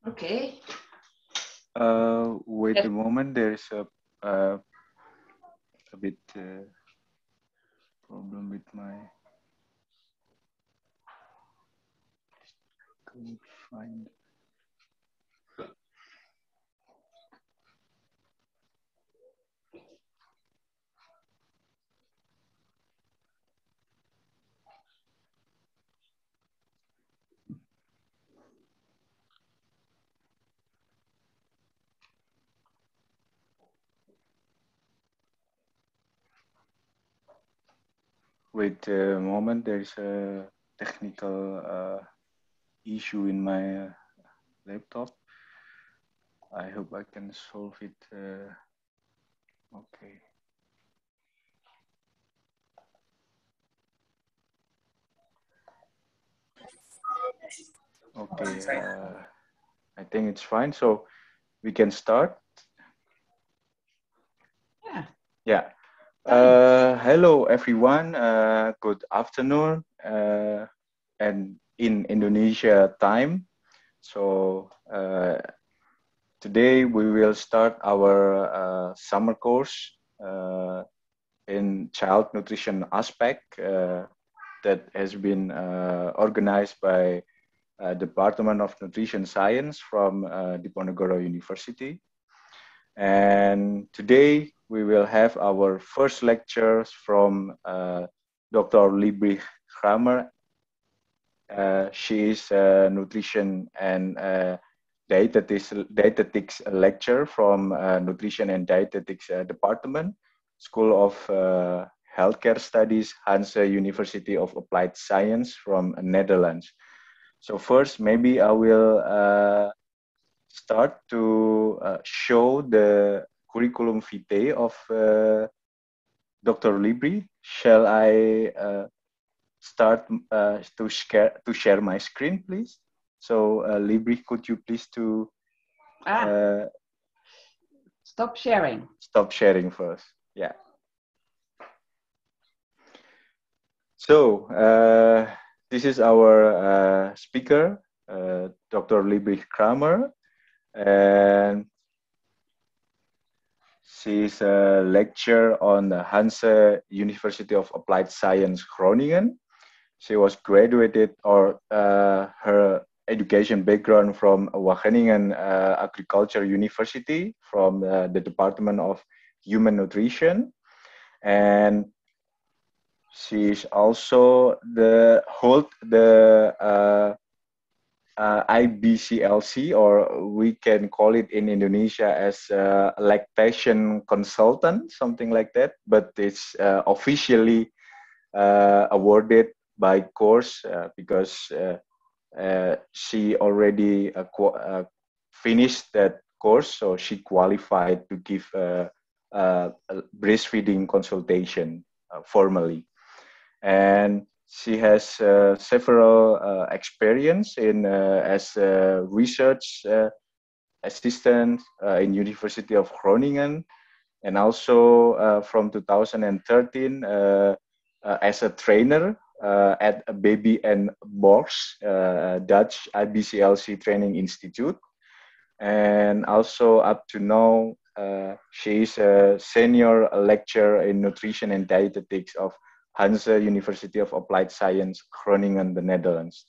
Okay. Wait a moment. There's a bit problem with my. Couldn't find. Wait a moment. There's a technical issue in my laptop. I hope I can solve it. Okay. Okay. I think it's fine. So we can start. Yeah. Yeah. Hello, everyone. Good afternoon. And in Indonesia time. So today we will start our summer course in child nutrition aspect that has been organized by Department of Nutrition Science from Diponegoro University. And today we will have our first lectures from Dr. Liebrig Kramer. She is a nutrition and dietetics lecturer from Nutrition and Dietetics Department, School of Healthcare Studies, Hanse University of Applied Science from Netherlands. So first, maybe I will start to show the curriculum vitae of Dr. Libri. Shall I start to share my screen, please? So Libri, could you please to stop sharing? Stop sharing first. Yeah. So this is our speaker, Dr. Libri Kramer, and she's a lecturer on the Hanse University of Applied Science Groningen. She was graduated or her education background from Wageningen Agriculture University from the Department of Human Nutrition. And she is also the IBCLC, or we can call it in Indonesia as lactation consultant, something like that. But it's officially awarded by course because she already finished that course, so she qualified to give a breastfeeding consultation formally. And she has several experience in as a research assistant in University of Groningen, and also from 2013 as a trainer at Baby and Box, Dutch IBCLC Training Institute. And also up to now, she is a senior lecturer in nutrition and dietetics of Hanse University of Applied Science, Groningen, the Netherlands.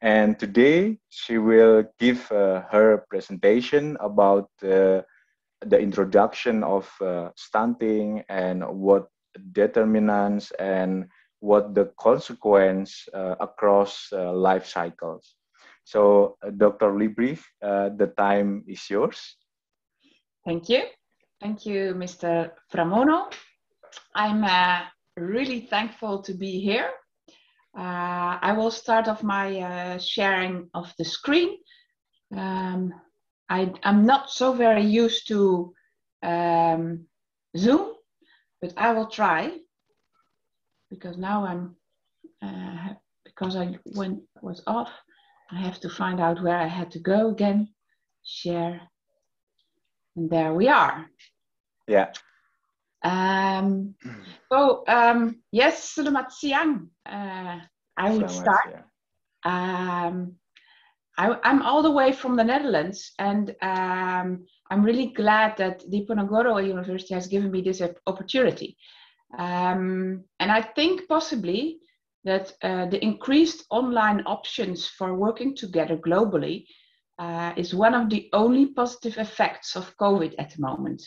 And today she will give her presentation about the introduction of stunting and what determinants and what the consequence across life cycles. So, Dr. Liebrig, the time is yours. Thank you. Thank you, Mr. Framono. I'm really thankful to be here. I will start off my sharing of the screen. I'm not so very used to Zoom, but I will try, because now I'm, because I was off, I have to find out where I had to go again. Share, and there we are. Yeah. Yes, selamat siang. I would start. I'm all the way from the Netherlands, and I'm really glad that Diponegoro University has given me this opportunity. And I think possibly that the increased online options for working together globally is one of the only positive effects of COVID at the moment.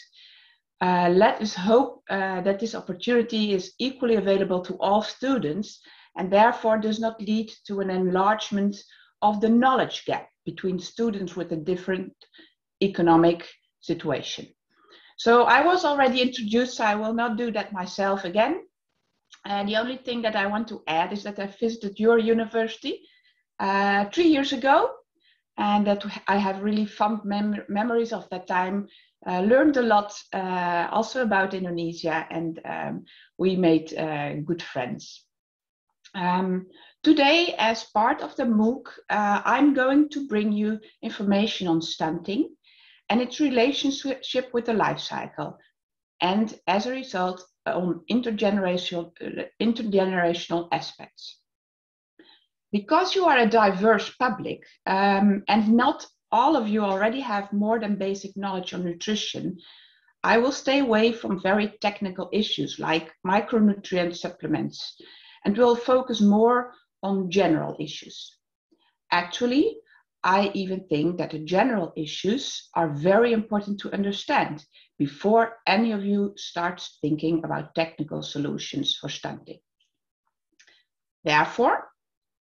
Let us hope that this opportunity is equally available to all students and therefore does not lead to an enlargement of the knowledge gap between students with a different economic situation. So I was already introduced, so I will not do that myself again. And the only thing that I want to add is that I visited your university 3 years ago, and that I have really fond memories of that time. Learned a lot also about Indonesia, and we made good friends. Today, as part of the MOOC, I'm going to bring you information on stunting and its relationship with the life cycle, and as a result, on intergenerational aspects. Because you are a diverse public, and not all of you already have more than basic knowledge on nutrition, I will stay away from very technical issues like micronutrient supplements, and will focus more on general issues. Actually, I even think that the general issues are very important to understand before any of you starts thinking about technical solutions for stunting. Therefore,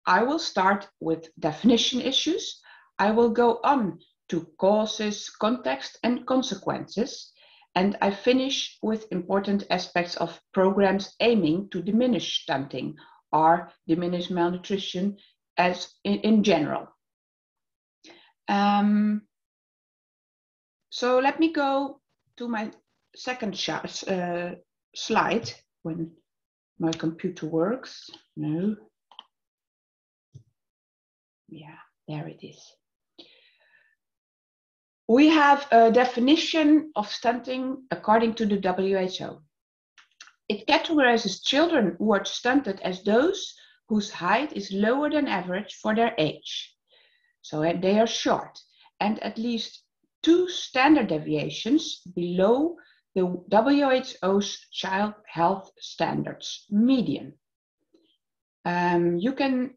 I will start with definition issues. I will go on to causes, context, and consequences. And I finish with important aspects of programs aiming to diminish stunting or diminish malnutrition as in general. So let me go to my second slide when my computer works. No. Yeah, there it is. We have a definition of stunting according to the WHO. It categorizes children who are stunted as those whose height is lower than average for their age. So they are short and at least 2 standard deviations below the WHO's child health standards median. You can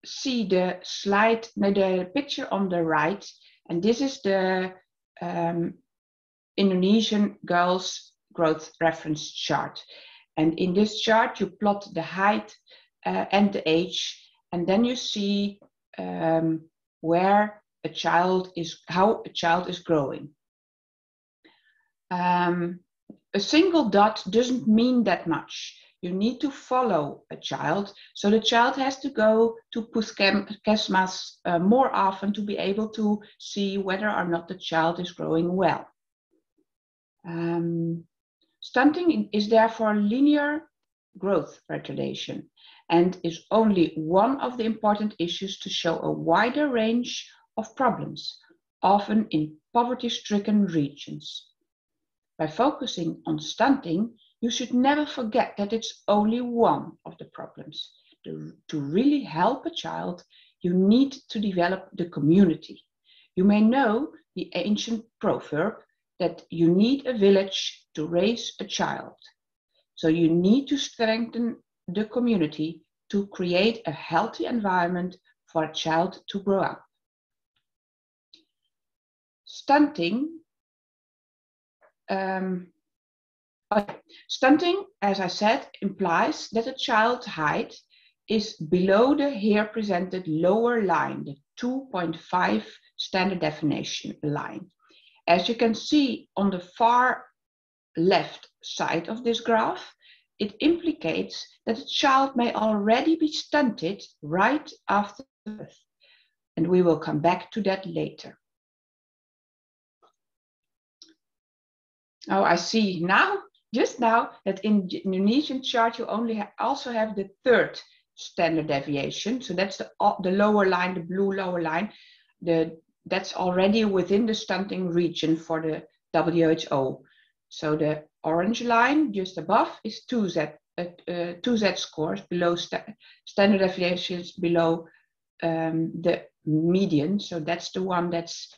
see the slide, the picture on the right, and this is the Indonesian girls' growth reference chart. And in this chart, you plot the height and the age, and then you see where a child is, how a child is growing. A single dot doesn't mean that much. You need to follow a child, so the child has to go to puskesmas more often to be able to see whether or not the child is growing well. Stunting is therefore linear growth retardation and is only one of the important issues to show a wider range of problems, often in poverty-stricken regions. By focusing on stunting, you should never forget that it's only one of the problems. To really help a child, you need to develop the community. You may know the ancient proverb that you need a village to raise a child. So you need to strengthen the community to create a healthy environment for a child to grow up. Stunting, as I said, implies that a child's height is below the here presented lower line, the 2.5 standard definition line. As you can see on the far left side of this graph, it implicates that a child may already be stunted right after birth. And we will come back to that later. Oh, I see now, just now, that in the Indonesian chart, you also have the third standard deviation. So that's the lower line, the blue lower line. That's already within the stunting region for the WHO. So the orange line just above is 2Z scores below standard deviations below the median, so that's the one that's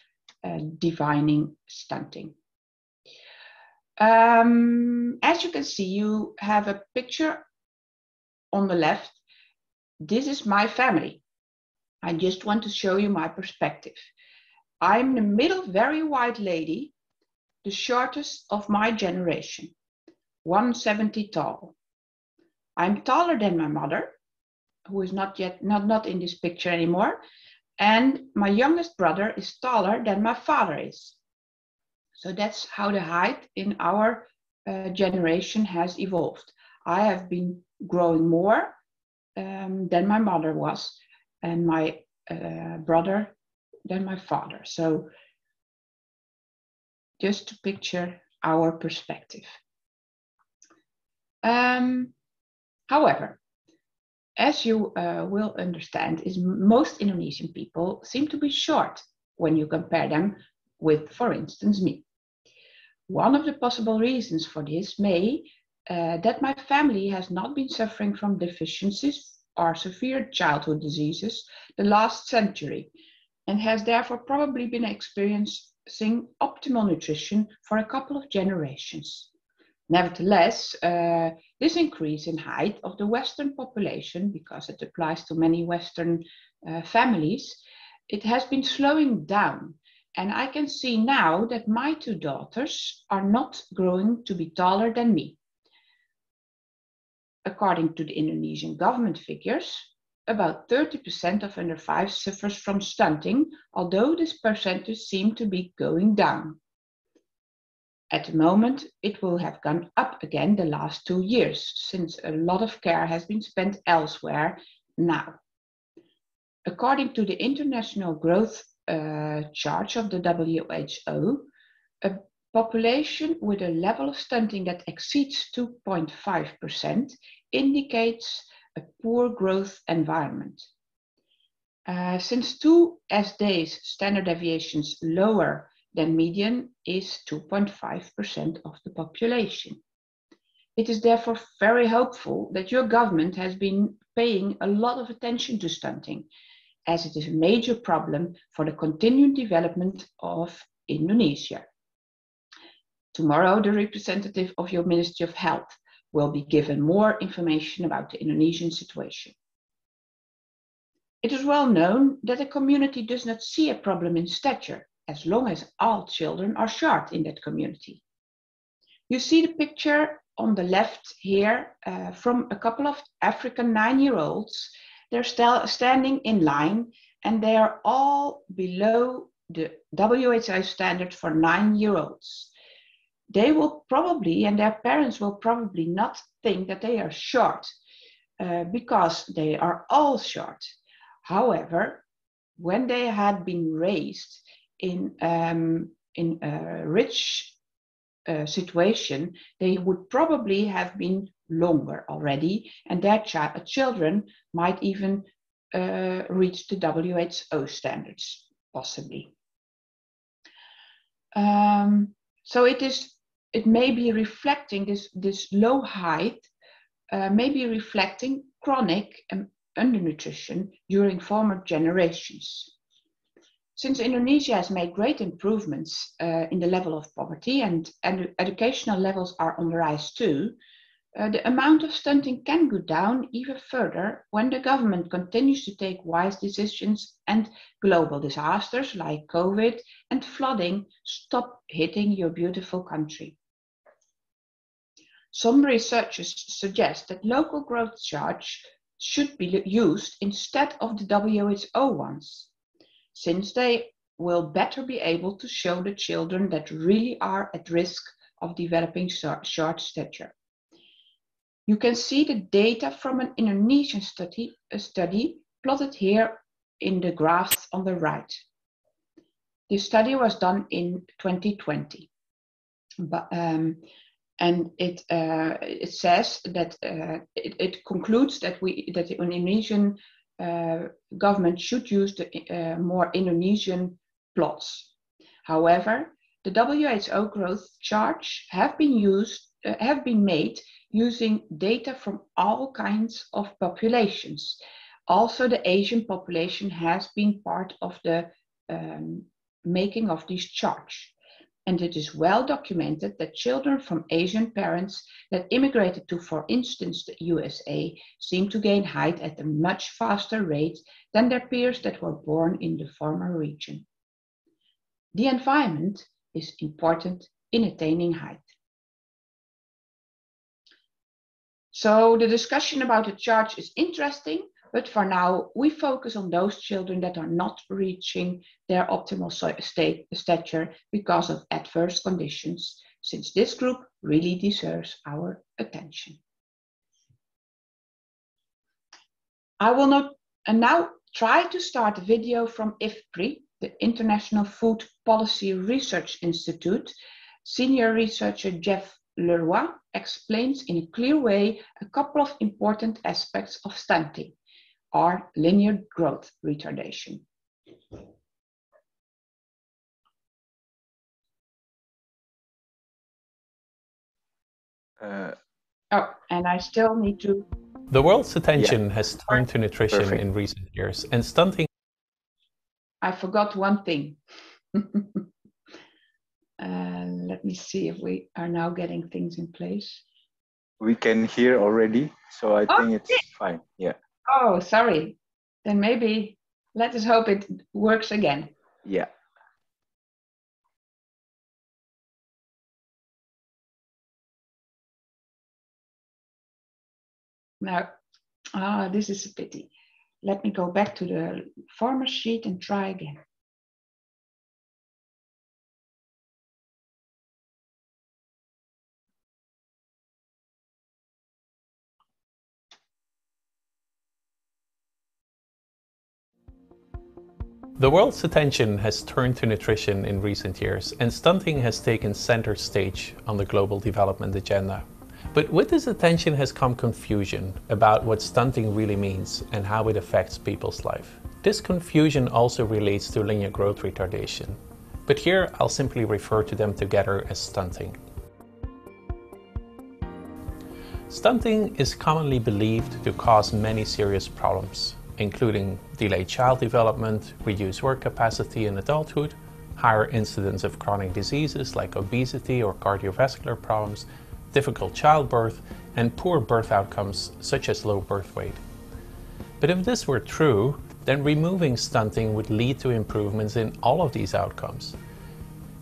defining stunting. As you can see, you have a picture on the left. This is my family. I just want to show you my perspective. I'm the middle, very white lady, the shortest of my generation, 170 tall. I'm taller than my mother, who is not in this picture anymore, and my youngest brother is taller than my father is. So that's how the height in our generation has evolved. I have been growing more than my mother was, and my brother than my father. So just to picture our perspective. However, as you will understand, most Indonesian people seem to be short when you compare them with, for instance, me. One of the possible reasons for this may that my family has not been suffering from deficiencies or severe childhood diseases the last century, and has therefore probably been experiencing optimal nutrition for a couple of generations. Nevertheless, this increase in height of the Western population, because it applies to many Western families, it has been slowing down. And I can see now that my two daughters are not growing to be taller than me. According to the Indonesian government figures, about 30% of under 5 suffers from stunting, although this percentage seems to be going down. At the moment, it will have gone up again the last 2 years, since a lot of care has been spent elsewhere now. According to the International Growth Chart of the WHO, a population with a level of stunting that exceeds 2.5% indicates a poor growth environment. Since 2 SDs, standard deviations lower than median, is 2.5% of the population. It is therefore very hopeful that your government has been paying a lot of attention to stunting, as it is a major problem for the continued development of Indonesia. Tomorrow, the representative of your Ministry of Health will be given more information about the Indonesian situation. It is well known that a community does not see a problem in stature as long as all children are short in that community. You see the picture on the left here from a couple of African 9-year-olds. They're still standing in line, and they are all below the WHO standard for 9-year-olds. They will probably, and their parents will probably not think that they are short because they are all short. However, when they had been raised in a rich situation, they would probably have been longer already, and their children might even reach the WHO standards, possibly. So it may be reflecting this low height, may be reflecting chronic undernutrition during former generations. Since Indonesia has made great improvements in the level of poverty and educational levels are on the rise too, the amount of stunting can go down even further when the government continues to take wise decisions and global disasters like COVID and flooding stop hitting your beautiful country. Some researchers suggest that local growth charts should be used instead of the WHO ones, since they will better be able to show the children that really are at risk of developing short stature. You can see the data from an Indonesian study plotted here in the graphs on the right. This study was done in 2020, and it says that it concludes that the Indonesian government should use the more Indonesian plots. However, the WHO growth charts have been made using data from all kinds of populations, Also, the Asian population has been part of the making of these charts. And it is well documented that children from Asian parents that immigrated to, for instance, the USA, seem to gain height at a much faster rate than their peers that were born in the former region. The environment is important in attaining height. So the discussion about the charge is interesting, but for now we focus on those children that are not reaching their optimal stature because of adverse conditions, since this group really deserves our attention. I will now try to start a video from IFPRI, the International Food Policy Research Institute. Senior researcher Jeff Leroy explains in a clear way a couple of important aspects of stunting, or linear growth retardation. And I still need to... The world's attention has turned to nutrition in recent years, and stunting... I forgot one thing. Let me see if we are now getting things in place. We can hear already, so I think it's fine. Yeah. Oh, sorry. Then maybe let us hope it works again. Yeah. Now, this is a pity. Let me go back to the former sheet and try again. The world's attention has turned to nutrition in recent years, and stunting has taken center stage on the global development agenda. But with this attention has come confusion about what stunting really means and how it affects people's life. This confusion also relates to linear growth retardation, but here I'll simply refer to them together as stunting. Stunting is commonly believed to cause many serious problems, including delayed child development, reduced work capacity in adulthood, higher incidence of chronic diseases like obesity or cardiovascular problems, difficult childbirth, and poor birth outcomes such as low birth weight. But if this were true, then removing stunting would lead to improvements in all of these outcomes.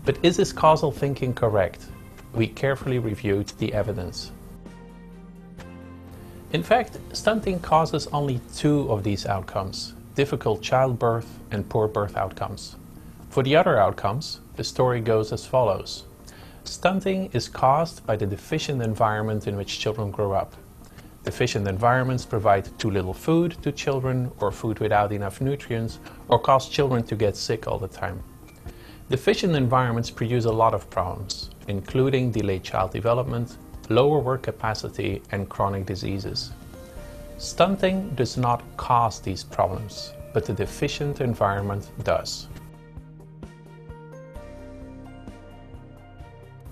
But is this causal thinking correct? We carefully reviewed the evidence. In fact, stunting causes only two of these outcomes, difficult childbirth and poor birth outcomes. For the other outcomes, the story goes as follows. Stunting is caused by the deficient environment in which children grow up. Deficient environments provide too little food to children, or food without enough nutrients, or cause children to get sick all the time. Deficient environments produce a lot of problems, including delayed child development, lower work capacity, and chronic diseases. Stunting does not cause these problems, but the deficient environment does.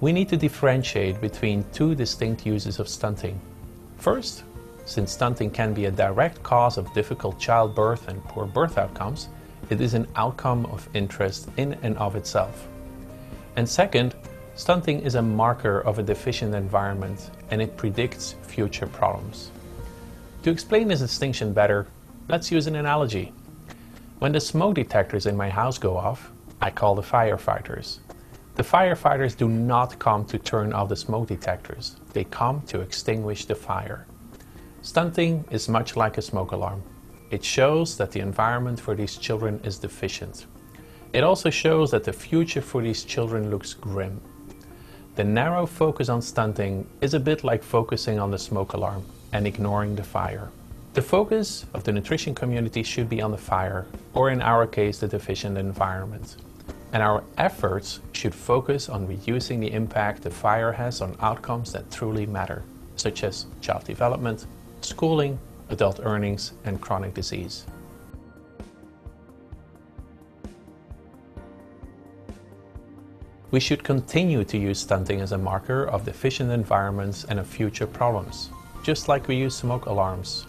We need to differentiate between two distinct uses of stunting. First, since stunting can be a direct cause of difficult childbirth and poor birth outcomes, it is an outcome of interest in and of itself. And second, stunting is a marker of a deficient environment, and it predicts future problems. To explain this distinction better, let's use an analogy. When the smoke detectors in my house go off, I call the firefighters. The firefighters do not come to turn off the smoke detectors, they come to extinguish the fire. Stunting is much like a smoke alarm. It shows that the environment for these children is deficient. It also shows that the future for these children looks grim. The narrow focus on stunting is a bit like focusing on the smoke alarm and ignoring the fire. The focus of the nutrition community should be on the fire, or in our case, the deficient environment. And our efforts should focus on reducing the impact the fire has on outcomes that truly matter, such as child development, schooling, adult earnings, and chronic disease. We should continue to use stunting as a marker of deficient environments and of future problems, just like we use smoke alarms.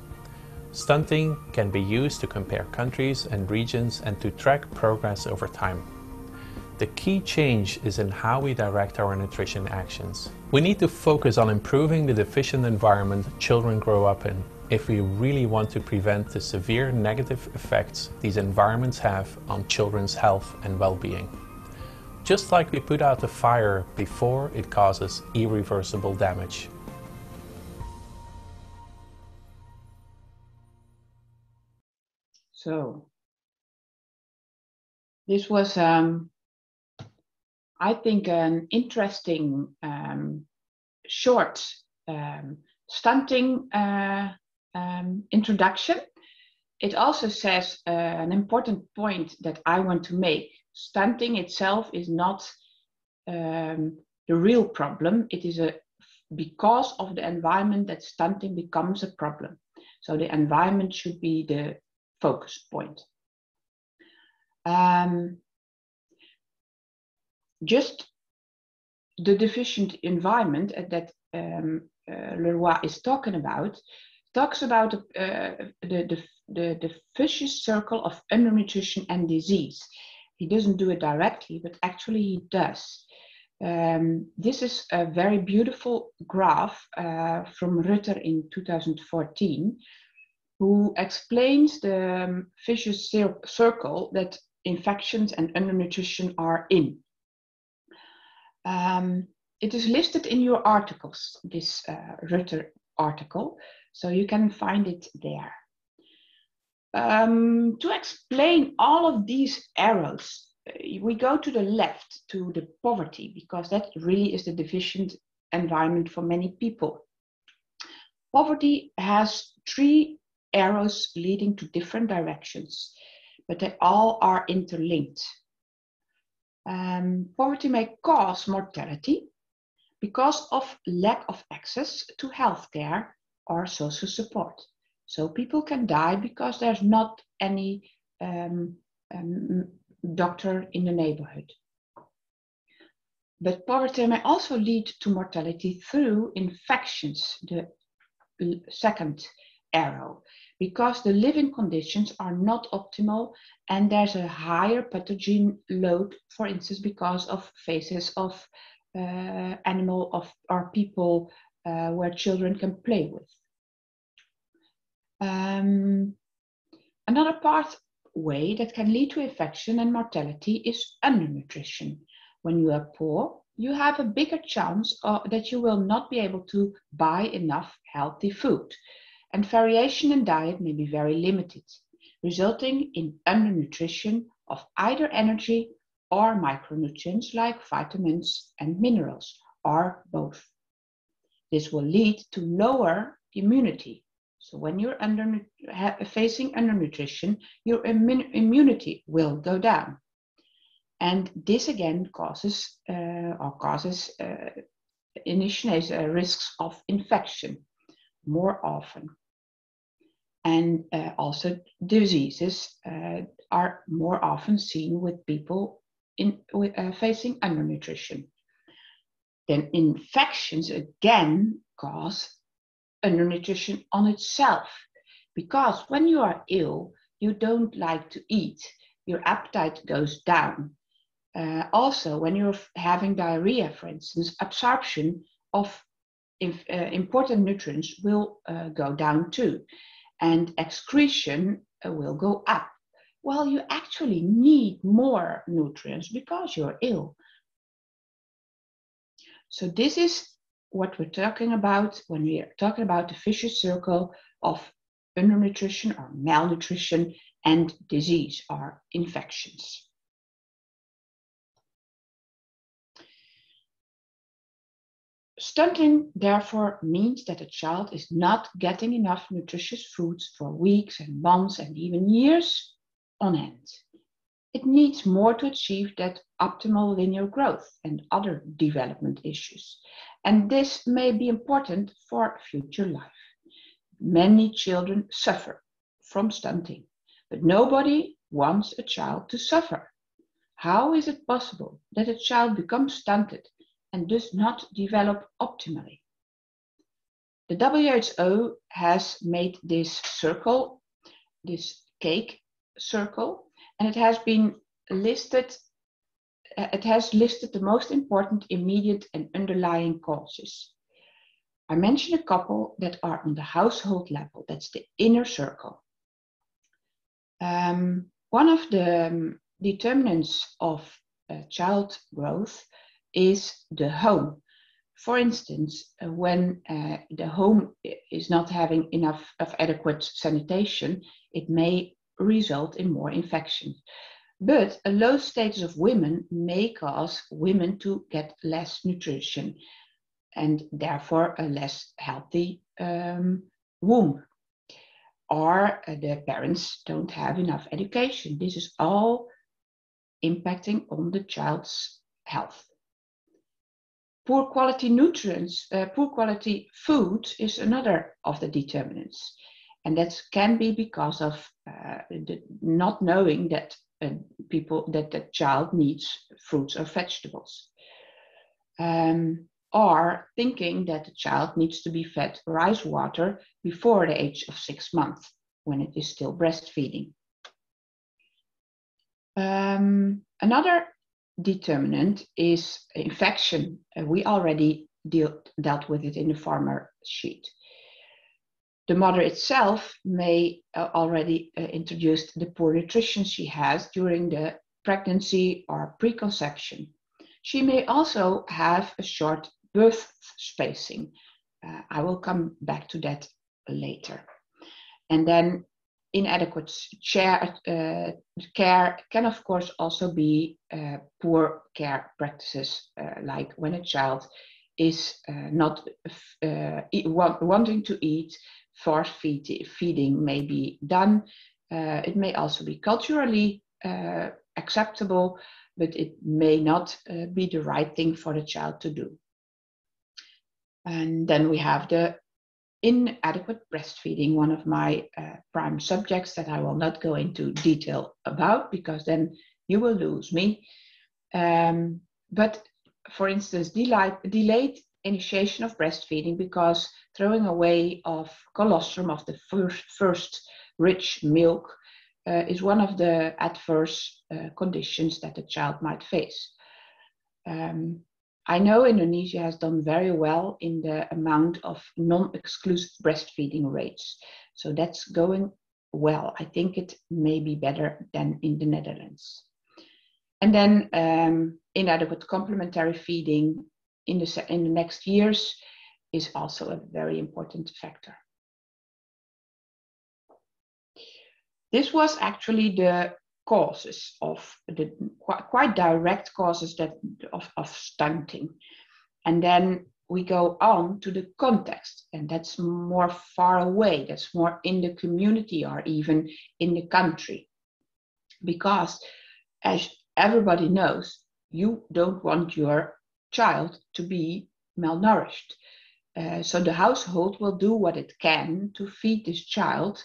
Stunting can be used to compare countries and regions and to track progress over time. The key change is in how we direct our nutrition actions. We need to focus on improving the deficient environment children grow up in if we really want to prevent the severe negative effects these environments have on children's health and well-being. Just like we put out the fire before it causes irreversible damage. So, this was, I think, an interesting short stunting introduction. It also says an important point that I want to make. Stunting itself is not the real problem. It is because of the environment that stunting becomes a problem. So the environment should be the focus point. Just the deficient environment that Leroy is talking about talks about the vicious circle of undernutrition and disease. He doesn't do it directly, but actually he does. This is a very beautiful graph from Rutter in 2014, who explains the vicious circle that infections and undernutrition are in. It is listed in your articles, this Rutter article, so you can find it there. To explain all of these arrows, we go to the left, to the poverty, because that really is the deficient environment for many people. Poverty has 3 arrows leading to different directions, but they all are interlinked. Poverty may cause mortality because of lack of access to healthcare or social support. So people can die because there's not any doctor in the neighborhood. But poverty may also lead to mortality through infections, the second arrow, because the living conditions are not optimal and there's a higher pathogen load, for instance, because of phases of animal or people where children can play with. Another pathway that can lead to infection and mortality is undernutrition. When you are poor, you have a bigger chance that you will not be able to buy enough healthy food, and variation in diet may be very limited, resulting in undernutrition of either energy or micronutrients like vitamins and minerals, or both. This will lead to lower immunity. So when you're facing undernutrition, your immunity will go down. And this again initiates risks of infection more often. And also diseases are more often seen with people facing undernutrition. Then infections again cause undernutrition on itself, because when you are ill, you don't like to eat, your appetite goes down. Also, when you're having diarrhea, for instance, absorption of important nutrients will go down too, and excretion will go up. Well, you actually need more nutrients because you're ill. So this is what we're talking about when we are talking about the vicious circle of undernutrition or malnutrition and disease or infections. Stunting, therefore, means that a child is not getting enough nutritious foods for weeks and months and even years on end. It needs more to achieve that optimal linear growth and other development issues. And this may be important for future life. Many children suffer from stunting, but nobody wants a child to suffer. How is it possible that a child becomes stunted and does not develop optimally? The WHO has made this circle, this cake circle, and it has listed the most important immediate and underlying causes. I mentioned a couple that are on the household level. That's the inner circle. One of the determinants of child growth is the home. For instance, when the home is not having enough of adequate sanitation, it may result in more infections. But a low status of women may cause women to get less nutrition and therefore a less healthy womb. Or the parents don't have enough education. This is all impacting on the child's health. Poor quality nutrients, poor quality food is another of the determinants. And that can be because of not knowing that the child needs fruits or vegetables. Or thinking that the child needs to be fed rice water before the age of 6 months when it is still breastfeeding. Another determinant is infection. We already dealt with it in the former sheet. The mother itself may already introduce the poor nutrition she has during the pregnancy or preconception. She may also have a short birth spacing. I will come back to that later. And then inadequate care can of course also be poor care practices, like when a child is not wanting to eat, force feeding may be done. It may also be culturally acceptable, but it may not be the right thing for the child to do. And then we have the inadequate breastfeeding, one of my prime subjects that I will not go into detail about because then you will lose me. But for instance, delayed initiation of breastfeeding because throwing away of colostrum of the first rich milk is one of the adverse conditions that the child might face. I know Indonesia has done very well in the amount of non-exclusive breastfeeding rates. So that's going well. I think it may be better than in the Netherlands. And then inadequate complementary feeding in the next years is also a very important factor. This was actually the causes of the quite direct causes of stunting. And then we go on to the context, and that's more far away, that's more in the community or even in the country. Because as everybody knows, you don't want your child to be malnourished. So the household will do what it can to feed this child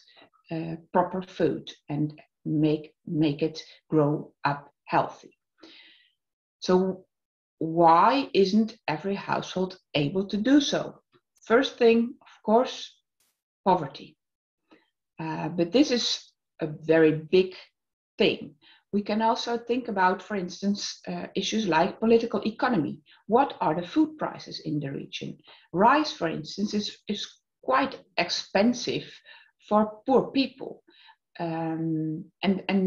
proper food and make it grow up healthy. So why isn't every household able to do so? First thing, of course, poverty. But this is a very big thing. We can also think about, for instance, issues like political economy. What are the food prices in the region? Rice, for instance, is quite expensive for poor people. And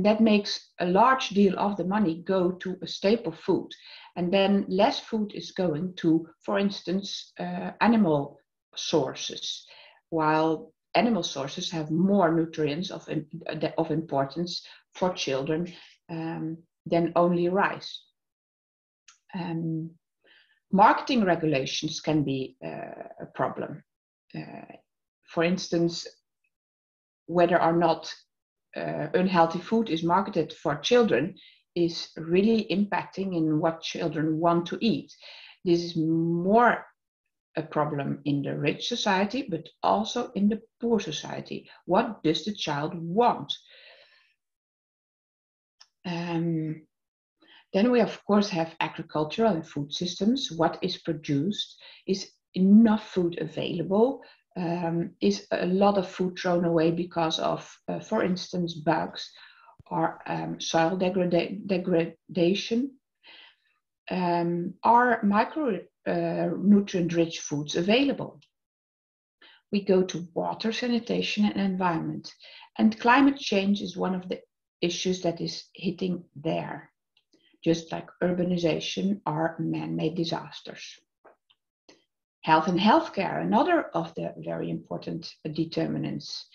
that makes a large deal of the money go to a staple food. And then less food is going to, for instance, animal sources, while animal sources have more nutrients of importance for children than only rice. Marketing regulations can be a problem. For instance, whether or not unhealthy food is marketed for children is really impacting in what children want to eat. This is more a problem in the rich society, but also in the poor society. What does the child want? Then we of course have agricultural and food systems. What is produced? Is enough food available? is a lot of food thrown away because of, for instance, bugs or soil degradation. Are micronutrient-rich foods available? We go to water, sanitation, and environment. And climate change is one of the issues that is hitting there, just like urbanization or man-made disasters. Health and healthcare, another of the very important determinants,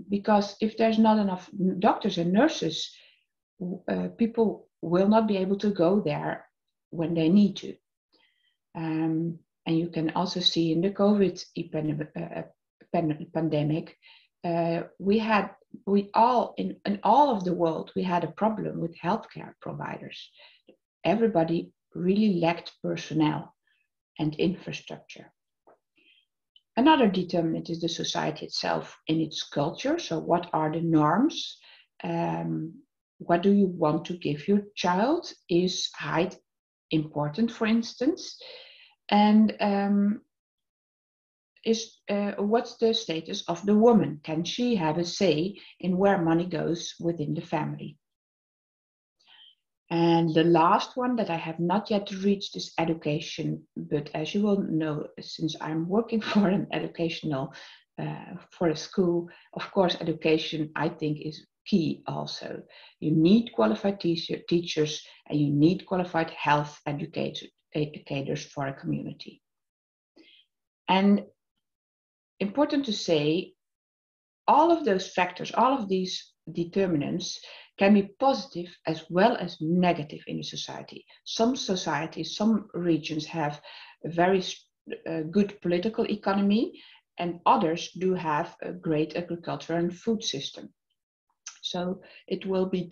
because if there's not enough doctors and nurses, people will not be able to go there when they need to. And you can also see in the COVID pandemic, in all of the world, we had a problem with healthcare providers. Everybody really lacked personnel and infrastructure. Another determinant is the society itself in its culture. So what are the norms? What do you want to give your child? Is height important, for instance? And what's the status of the woman? Can she have a say in where money goes within the family? And the last one that I have not yet reached is education. But as you will know, since I'm working for an educational, for a school, of course, education, I think, is key also. You need qualified teachers and you need qualified health educators for a community. And important to say, all of those factors, all of these determinants can be positive as well as negative in a society. Some societies, some regions have a very good political economy, and others do have a great agriculture and food system. So it will be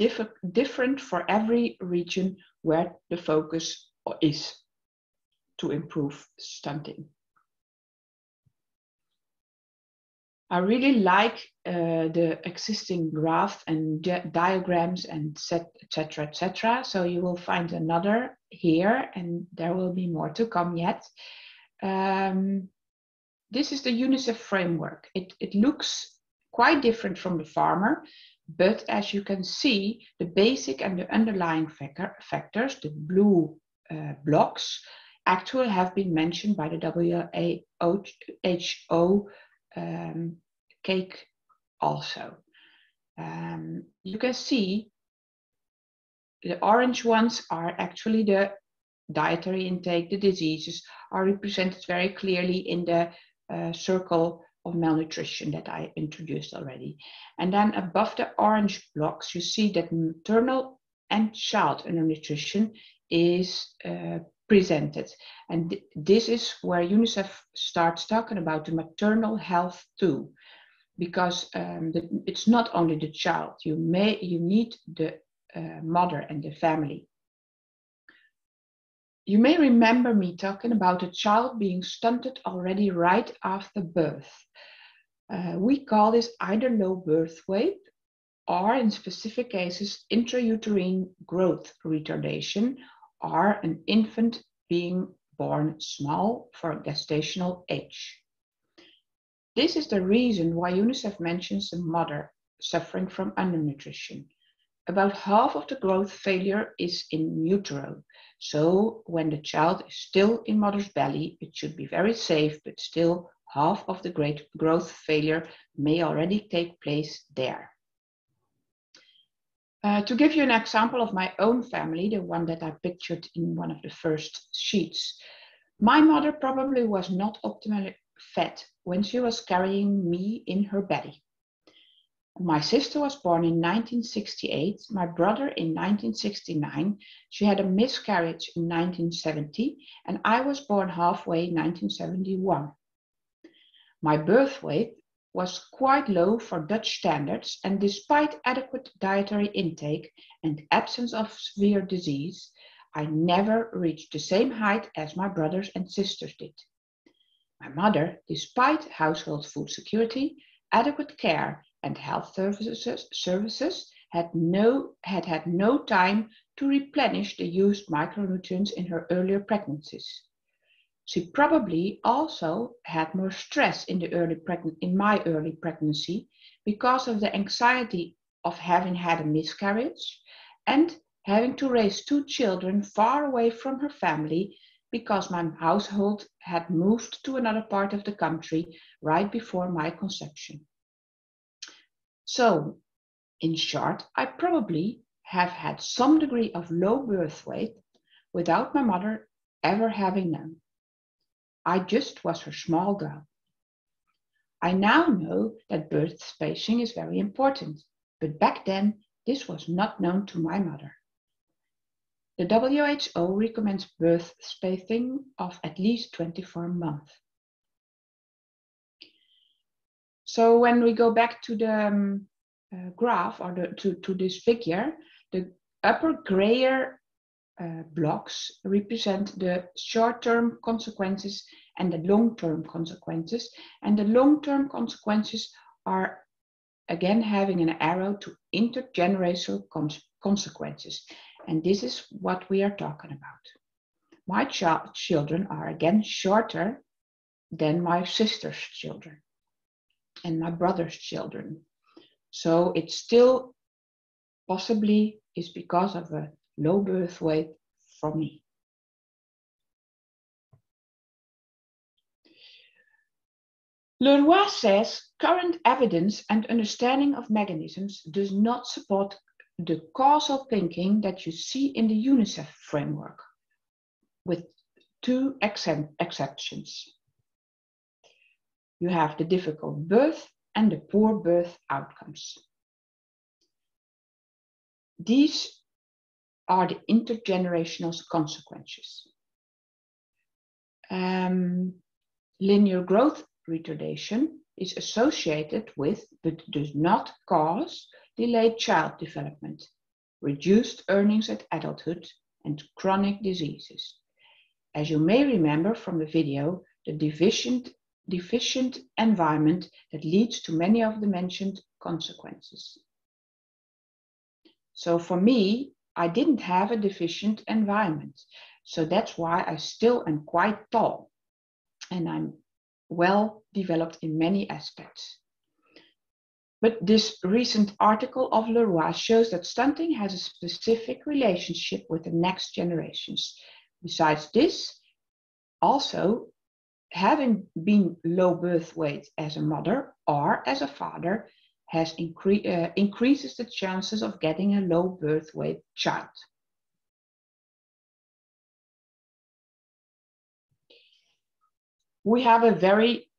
different for every region where the focus is to improve stunting. I really like the existing graph and diagrams and etc. etc. So you will find another here, and there will be more to come yet. This is the Unicef Framework. It looks quite different from the farmer, but as you can see, the basic and the underlying factors, the blue blocks, actually have been mentioned by the WHO cake also. You can see the orange ones are actually the dietary intake. The diseases are represented very clearly in the circle of malnutrition that I introduced already. And then above the orange blocks, you see that maternal and child undernutrition is presented. And this is where UNICEF starts talking about the maternal health too, because it's not only the child, you need the mother and the family. You may remember me talking about a child being stunted already right after birth. We call this either low birth weight or, in specific cases, intrauterine growth retardation, or an infant being born small for gestational age. This is the reason why UNICEF mentions the mother suffering from undernutrition. About half of the growth failure is in utero. So when the child is still in mother's belly, it should be very safe, but still half of the great growth failure may already take place there. To give you an example of my own family, the one that I pictured in one of the first sheets, my mother probably was not optimally fed when she was carrying me in her belly. My sister was born in 1968, my brother in 1969, she had a miscarriage in 1970, and I was born halfway in 1971. My birth weight was quite low for Dutch standards, and despite adequate dietary intake and absence of severe disease, I never reached the same height as my brothers and sisters did. My mother, despite household food security, adequate care, and health services had had no time to replenish the used micronutrients in her earlier pregnancies. She probably also had more stress in my early pregnancy because of the anxiety of having had a miscarriage and having to raise 2 children far away from her family because my household had moved to another part of the country right before my conception. So, in short, I probably have had some degree of low birth weight without my mother ever having known. I just was her small girl. I now know that birth spacing is very important, but back then this was not known to my mother. The WHO recommends birth spacing of at least 24 months. So when we go back to the graph or to this figure, the upper grayer blocks represent the short-term consequences and the long-term consequences. And the long-term consequences are again having an arrow to intergenerational consequences. And this is what we are talking about. My children are again shorter than my sister's children and my brother's children. So it still possibly is because of a low birth weight for me. Leroy says current evidence and understanding of mechanisms does not support the causal thinking that you see in the Unicef framework, with 2 exceptions. You have the difficult birth and the poor birth outcomes. These are the intergenerational consequences. Linear growth retardation is associated with, but does not cause, delayed child development, reduced earnings at adulthood, and chronic diseases. As you may remember from the video, the deficient environment that leads to many of the mentioned consequences. So for me, I didn't have a deficient environment. So that's why I still am quite tall and I'm well developed in many aspects. But this recent article of Leroy shows that stunting has a specific relationship with the next generations. Besides this, also having been low birth weight as a mother or as a father has increases the chances of getting a low birth weight child. We have a very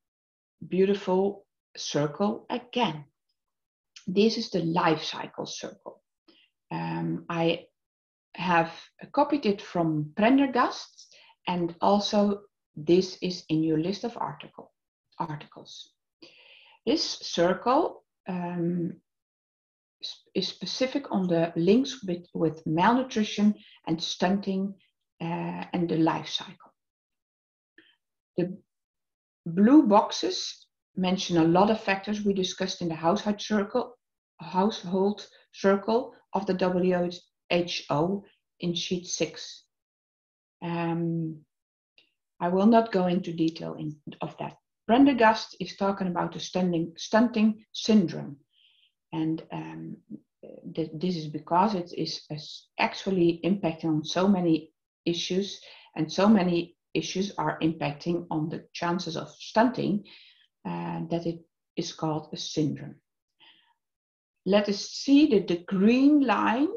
beautiful circle again. This is the life cycle circle. I have copied it from Prendergast, and also this is in your list of articles. This circle is specific on the links with malnutrition and stunting and the life cycle. The blue boxes mention a lot of factors we discussed in the household circle of the WHO in sheet 6. I will not go into detail of that. Prendergast is talking about the stunting syndrome. And this is because it is actually impacting on so many issues, and so many issues are impacting on the chances of stunting that it is called a syndrome. Let us see that the green line,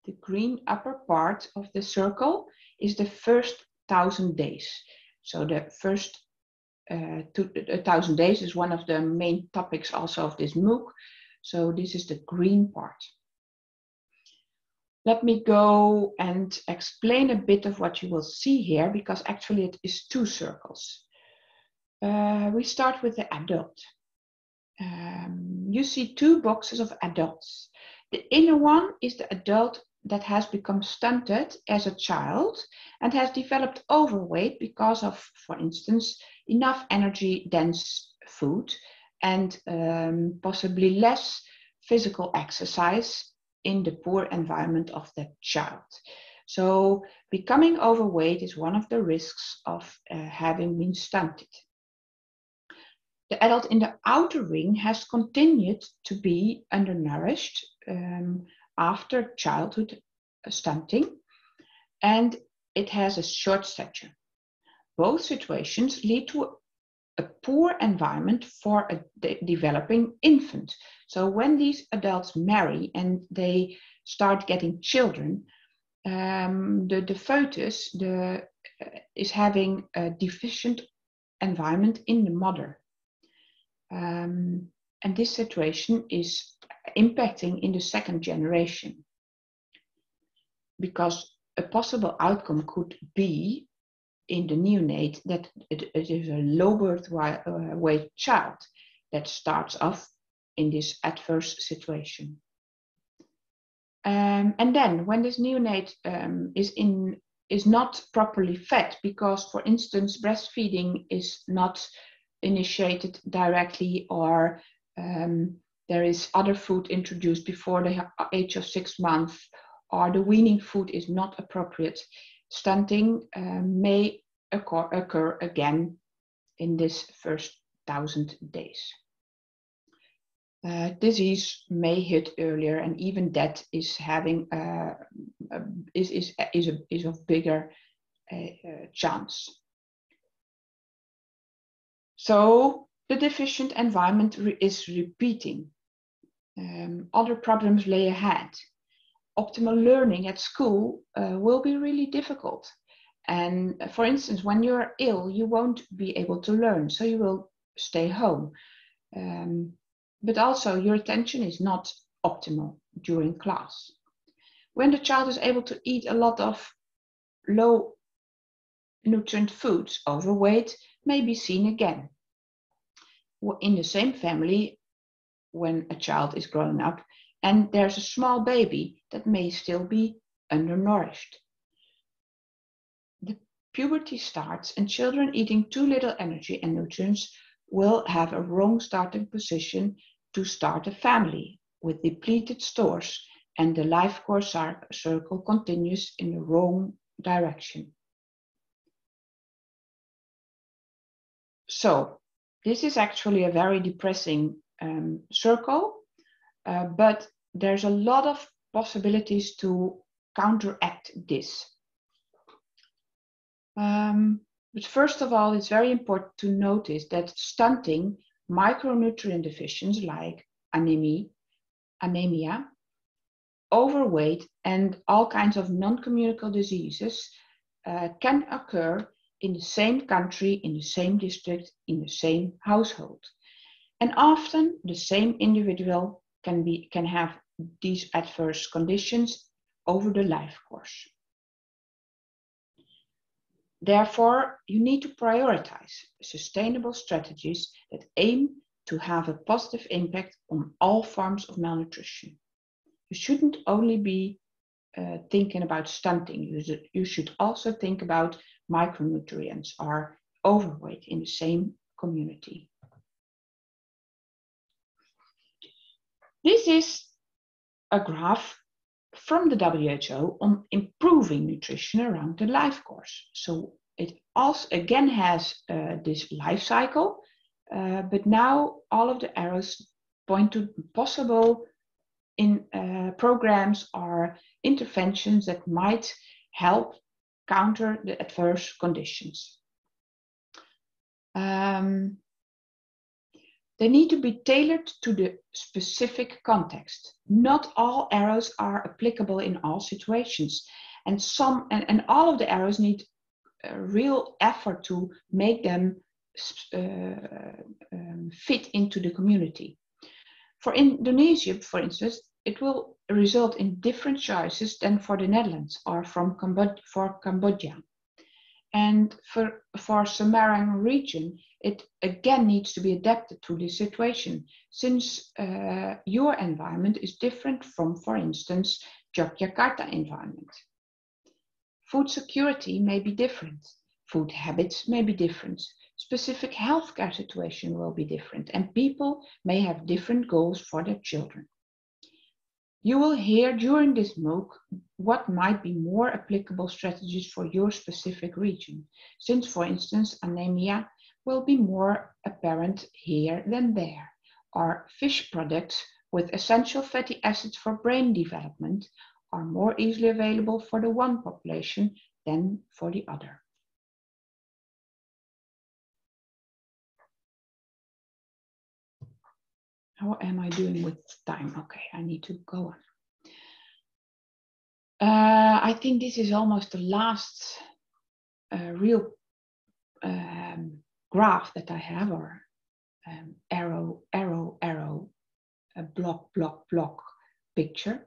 the green upper part of the circle, is the first 1,000 days. So the first 1,000 days is one of the main topics also of this MOOC. So this is the green part. Let me go and explain a bit of what you will see here, because actually it is 2 circles. We start with the adult. You see 2 boxes of adults. The inner one is the adult that has become stunted as a child and has developed overweight because of, for instance, enough energy-dense food and possibly less physical exercise in the poor environment of that child. So becoming overweight is one of the risks of having been stunted. The adult in the outer ring has continued to be undernourished after childhood stunting, and it has a short stature. Both situations lead to a poor environment for a developing infant. So when these adults marry and they start getting children, the fetus is having a deficient environment in the mother. And this situation is impacting in the second generation, because a possible outcome could be in the neonate that it is a low birth weight child that starts off in this adverse situation. And then when this neonate is not properly fed, because, for instance, breastfeeding is not initiated directly, or there is other food introduced before the age of 6 months, or the weaning food is not appropriate, stunting may occur again in this first 1,000 days. Disease may hit earlier, and even death is having is of bigger chance. So the deficient environment is repeating. Other problems lay ahead. Optimal learning at school will be really difficult. And for instance, when you're ill, you won't be able to learn, so you will stay home. But also your attention is not optimal during class. When the child is able to eat a lot of low nutrient foods, overweight may be seen again. In the same family, when a child is growing up and there's a small baby that may still be undernourished. The puberty starts, and children eating too little energy and nutrients will have a wrong starting position to start a family with depleted stores, and the life course circle continues in the wrong direction. So this is actually a very depressing circle, but there's a lot of possibilities to counteract this. But first of all, it's very important to notice that stunting, micronutrient deficiencies like anemia, overweight, and all kinds of non-communicable diseases can occur in the same country, in the same district, in the same household. And often the same individual can have these adverse conditions over the life course. Therefore, you need to prioritize sustainable strategies that aim to have a positive impact on all forms of malnutrition. You shouldn't only be thinking about stunting. You should also think about micronutrients or overweight in the same community. This is a graph from the WHO on improving nutrition around the life course. So it also again has this life cycle, but now all of the arrows point to possible programs or interventions that might help counter the adverse conditions. They need to be tailored to the specific context. Not all arrows are applicable in all situations, and all of the arrows need a real effort to make them fit into the community. For Indonesia, for instance, it will result in different choices than for the Netherlands or for Cambodia. And for Samarang region, it again needs to be adapted to the situation, since your environment is different from, for instance, Yogyakarta environment. Food security may be different. Food habits may be different. Specific healthcare situation will be different, and people may have different goals for their children. You will hear during this MOOC what might be more applicable strategies for your specific region, since, for instance, anemia will be more apparent here than there, or fish products with essential fatty acids for brain development are more easily available for the one population than for the other. How am I doing with time? Okay, I need to go on. I think this is almost the last real graph that I have, or arrow, a block picture.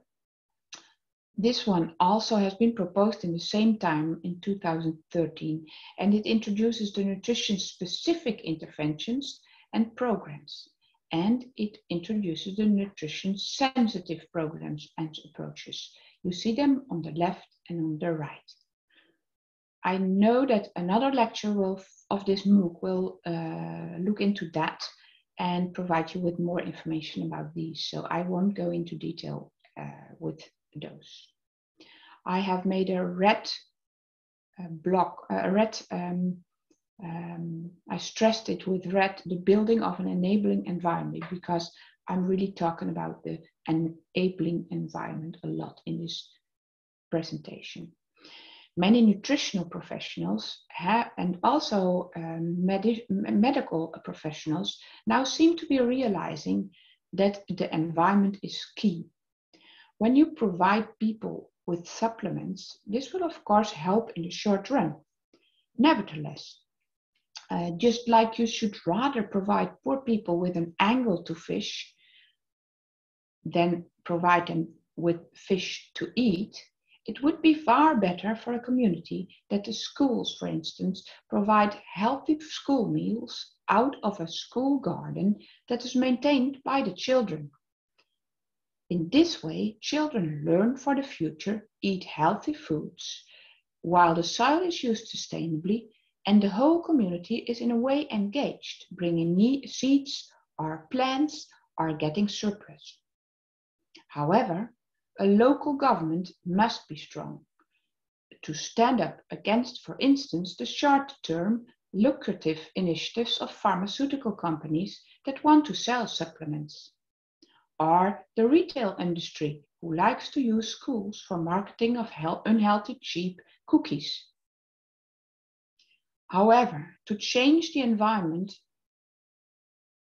This one also has been proposed in the same time in 2013, and it introduces the nutrition-specific interventions and programs, and it introduces the nutrition-sensitive programs and approaches. You see them on the left and on the right. I know that another lecture of this MOOC will look into that and provide you with more information about these, so I won't go into detail with those. I have made a red block, I stressed it with red, the building of an enabling environment, because I'm really talking about the enabling environment a lot in this presentation. Many nutritional professionals and also medical professionals now seem to be realizing that the environment is key. When you provide people with supplements, this will of course help in the short run. Nevertheless, just like you should rather provide poor people with an angle to fish than provide them with fish to eat, it would be far better for a community that the schools, for instance, provide healthy school meals out of a school garden that is maintained by the children. In this way, children learn for the future, eat healthy foods, while the soil is used sustainably, and the whole community is in a way engaged, bringing seeds or plants or getting surplus. However, a local government must be strong to stand up against, for instance, the short-term lucrative initiatives of pharmaceutical companies that want to sell supplements, or the retail industry who likes to use schools for marketing of unhealthy, cheap cookies. However, to change the environment,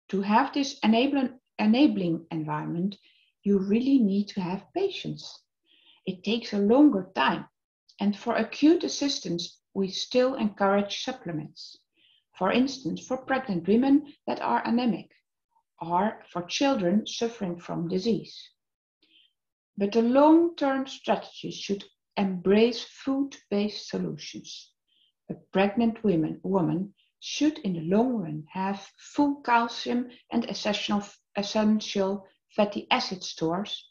to have this enabling environment, you really need to have patience. It takes a longer time, and for acute assistance, we still encourage supplements. For instance, for pregnant women that are anemic, or for children suffering from disease. But the long-term strategy should embrace food-based solutions. A pregnant woman should in the long run have full calcium and essential fatty acid stores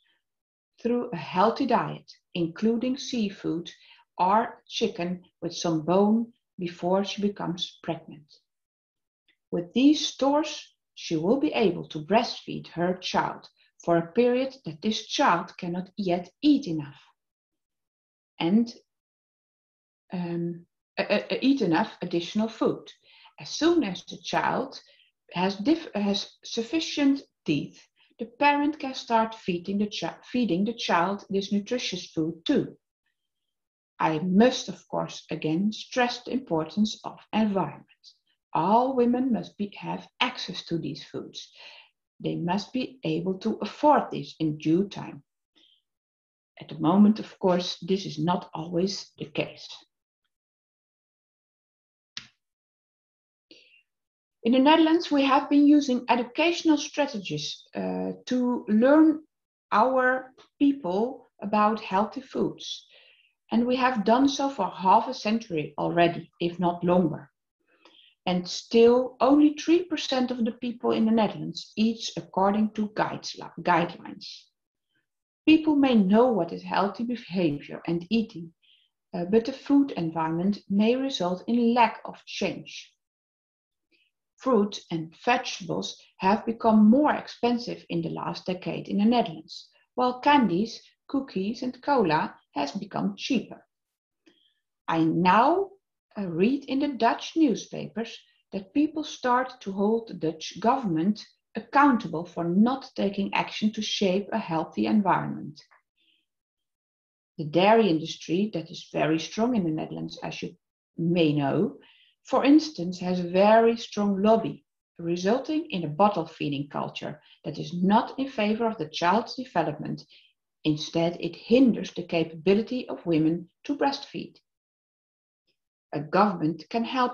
through a healthy diet, including seafood or chicken with some bone before she becomes pregnant. With these stores, she will be able to breastfeed her child for a period that this child cannot yet eat enough, and eat enough additional food. As soon as the child has sufficient teeth, the parent can start feeding the child this nutritious food too. I must, of course, again stress the importance of environment. All women must have access to these foods. They must be able to afford this in due time. At the moment, of course, this is not always the case. In the Netherlands, we have been using educational strategies to learn our people about healthy foods. And we have done so for half a century already, if not longer. And still, only 3% of the people in the Netherlands eats according to guidelines. People may know what is healthy behavior and eating, but the food environment may result in lack of change. Fruit and vegetables have become more expensive in the last decade in the Netherlands, while candies, cookies and cola has become cheaper. I now read in the Dutch newspapers that people start to hold the Dutch government accountable for not taking action to shape a healthy environment. The dairy industry, that is very strong in the Netherlands, as you may know, for instance, has a very strong lobby, resulting in a bottle feeding culture that is not in favor of the child's development. Instead, it hinders the capability of women to breastfeed. A government can help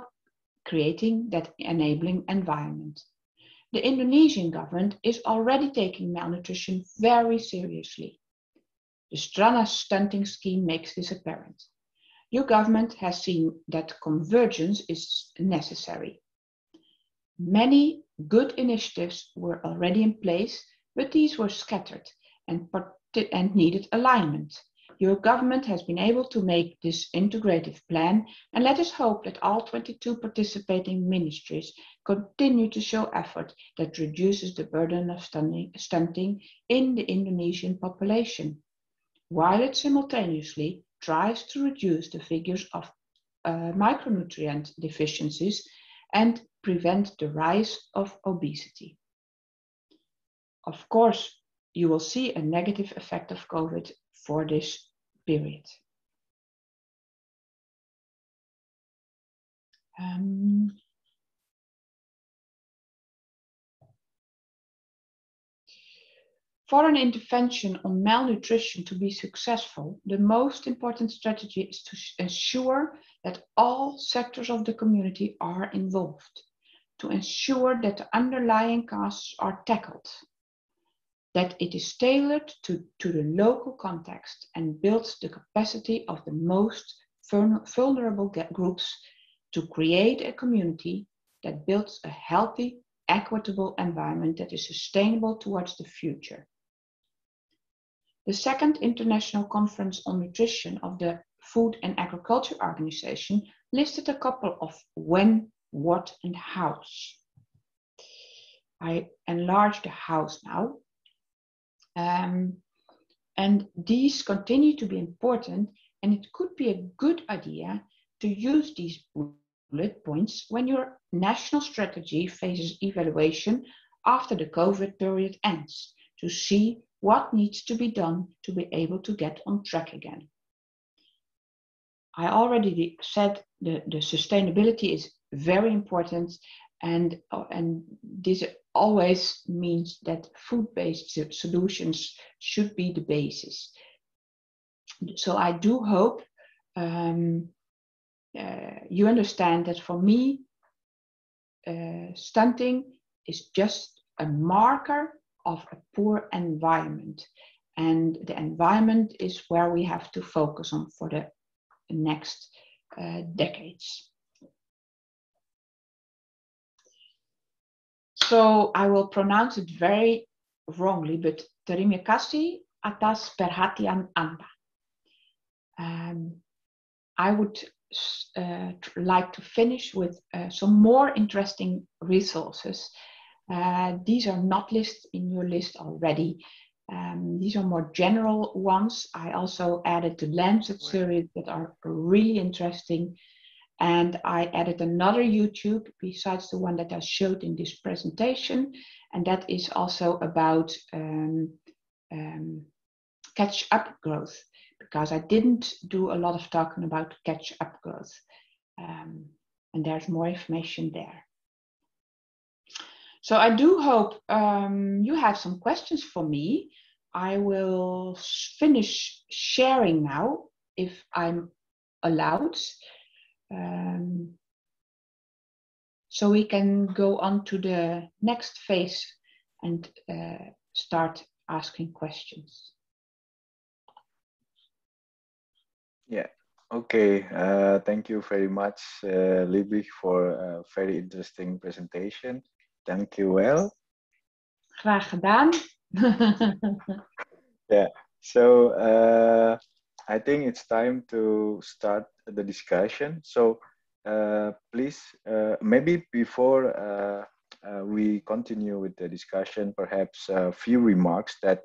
creating that enabling environment. The Indonesian government is already taking malnutrition very seriously. The Strana stunting scheme makes this apparent. Your government has seen that convergence is necessary. Many good initiatives were already in place, but these were scattered and needed alignment. Your government has been able to make this integrative plan, and let us hope that all 22 participating ministries continue to show effort that reduces the burden of stunting in the Indonesian population, while it simultaneously tries to reduce the figures of micronutrient deficiencies and prevent the rise of obesity. Of course, you will see a negative effect of COVID for this period. For an intervention on malnutrition to be successful, the most important strategy is to ensure that all sectors of the community are involved, to ensure that the underlying causes are tackled, that it is tailored to the local context and builds the capacity of the most vulnerable groups to create a community that builds a healthy, equitable environment that is sustainable towards the future. The second International Conference on Nutrition of the Food and Agriculture Organization listed a couple of when, what, and hows. I enlarge the hows now. And these continue to be important, and it could be a good idea to use these bullet points when your national strategy faces evaluation after the COVID period ends, to see what needs to be done to be able to get on track again. I already said the sustainability is very important, and this always means that food-based solutions should be the basis. So I do hope you understand that for me, stunting is just a marker of a poor environment, and the environment is where we have to focus on for the next decades. So I will pronounce it very wrongly, but terima kasih atas perhatian Anda. I would like to finish with some more interesting resources. These are not listed in your list already. These are more general ones. I also added the Lancet series that are really interesting. And I added another YouTube besides the one that I showed in this presentation. And that is also about catch-up growth, because I didn't do a lot of talking about catch-up growth. And there's more information there. So I do hope you have some questions for me. I will finish sharing now, if I'm allowed. So we can go on to the next phase and start asking questions. Yeah, okay. Thank you very much, Libby, for a very interesting presentation. Thank you well. Graag gedaan. Yeah, so I think it's time to start the discussion. So please, maybe before we continue with the discussion, perhaps a few remarks that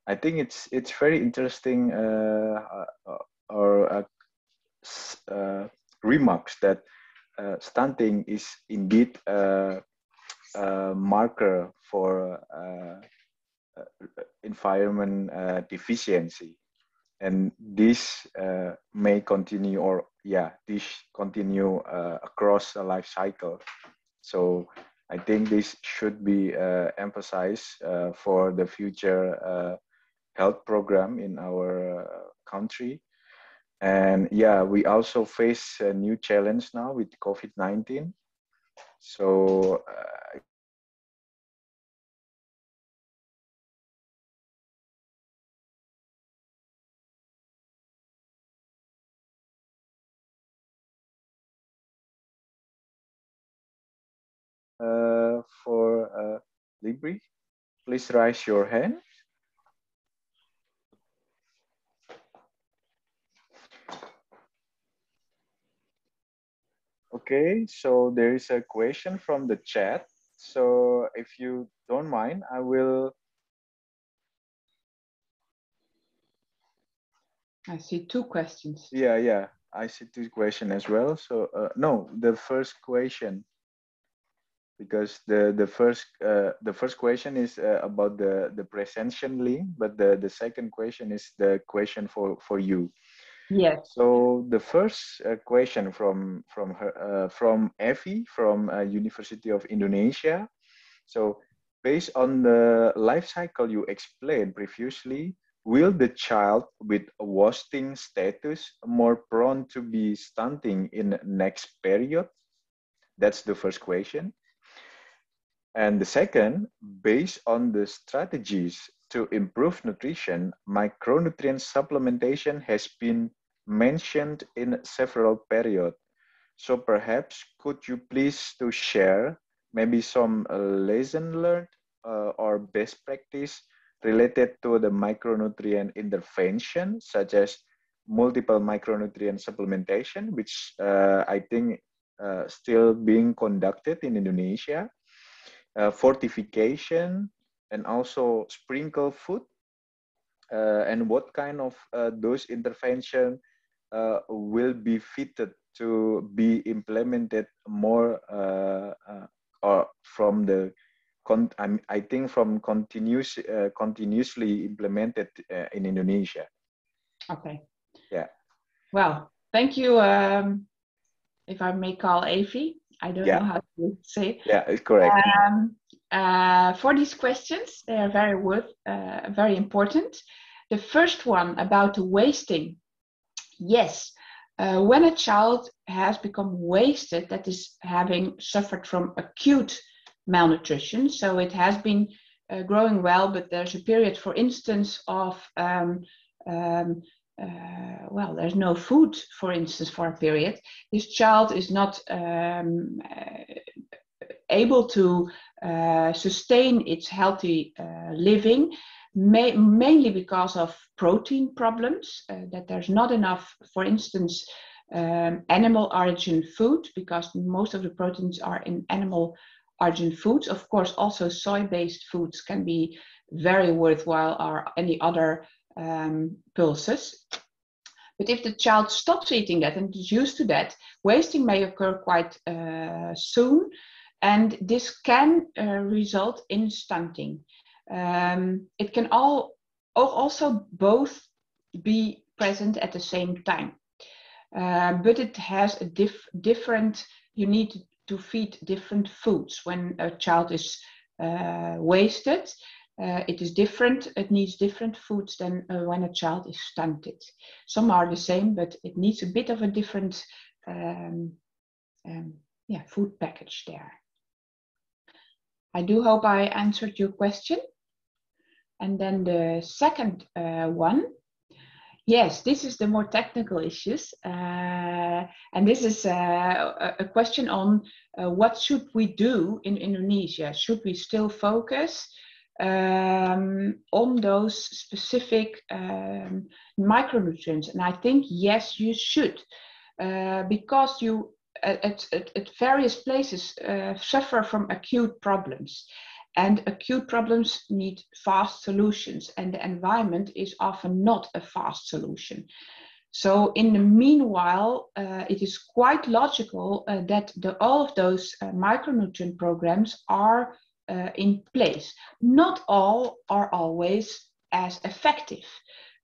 I think it's very interesting remarks that stunting is indeed a marker for environment deficiency, and this may continue, or this continue across the life cycle. So I think this should be emphasized for the future health program in our country. And we also face a new challenge now with COVID-19. So for Libri, please raise your hand. Okay, so there is a question from the chat. So if you don't mind, I will. I see two questions. Yeah, I see two questions as well. So no, the first question, because the first question is about the presentation link, but the second question is the question for you. Yes. So the first question from Evi from University of Indonesia. So based on the life cycle you explained previously, will the child with wasting status more prone to be stunting in next period? That's the first question. And the second, based on the strategies to improve nutrition, micronutrient supplementation has been mentioned in several periods. So perhaps could you please to share maybe some lesson learned or best practice related to the micronutrient intervention, such as multiple micronutrient supplementation, which I think still being conducted in Indonesia, fortification, and also sprinkle food, and what kind of those intervention will be fitted to be implemented more or from the I think from continuously implemented in Indonesia. Okay. Yeah. Well, thank you. If I may call Avi, I don't know how to say. Yeah, it's correct. For these questions, they are very important. The first one about the wasting. Yes, when a child has become wasted, that is having suffered from acute malnutrition. So it has been growing well, but there's a period, for instance, of there's no food, for instance, for a period. This child is not able to sustain its healthy living, mainly because of protein problems, that there's not enough, for instance, animal origin food, because most of the proteins are in animal origin foods. Of course, also soy-based foods can be very worthwhile, or any other pulses. But if the child stops eating that and is used to that, wasting may occur quite soon, and this can result in stunting. It can also both be present at the same time, but it has a different. You need to feed different foods when a child is wasted. It is different. It needs different foods than when a child is stunted. Some are the same, but it needs a bit of a different food package there. I do hope I answered your question. And then the second one. Yes, this is the more technical issues. And this is a question on what should we do in Indonesia? Should we still focus on those specific micronutrients? And I think, yes, you should, because you at various places suffer from acute problems. And acute problems need fast solutions, and the environment is often not a fast solution. So in the meanwhile, it is quite logical that all of those micronutrient programs are in place. Not all are always as effective.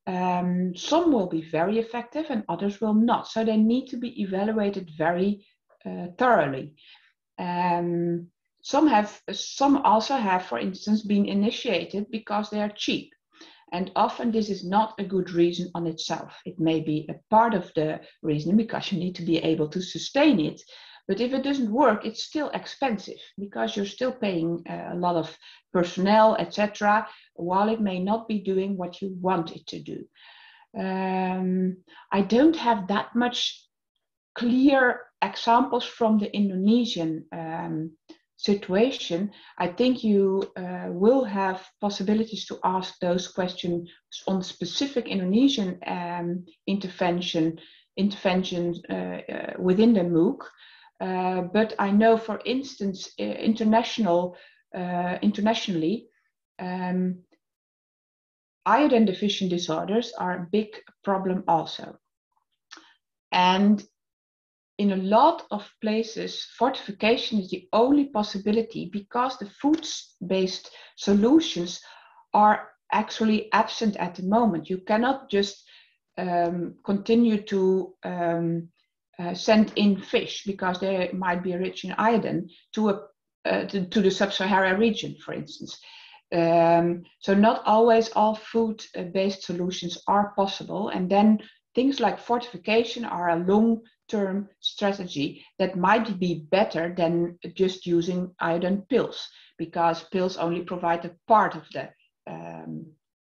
Some will be very effective and others will not. So they need to be evaluated very thoroughly. Some also have, for instance, been initiated because they are cheap. And often this is not a good reason on itself. It may be a part of the reason because you need to be able to sustain it. But if it doesn't work, it's still expensive because you're still paying a lot of personnel, etc., while it may not be doing what you want it to do. I don't have that much clear examples from the Indonesian situation. I think you will have possibilities to ask those questions on specific Indonesian interventions within the MOOC. But I know, for instance, internationally, iodine deficient disorders are a big problem also. And in a lot of places, fortification is the only possibility because the food-based solutions are actually absent at the moment. You cannot just continue to send in fish because they might be rich in iodine to the sub-Saharan region, for instance. So not always all food-based solutions are possible, and then things like fortification are a long-term strategy that might be better than just using iodine pills, because pills only provide a part of the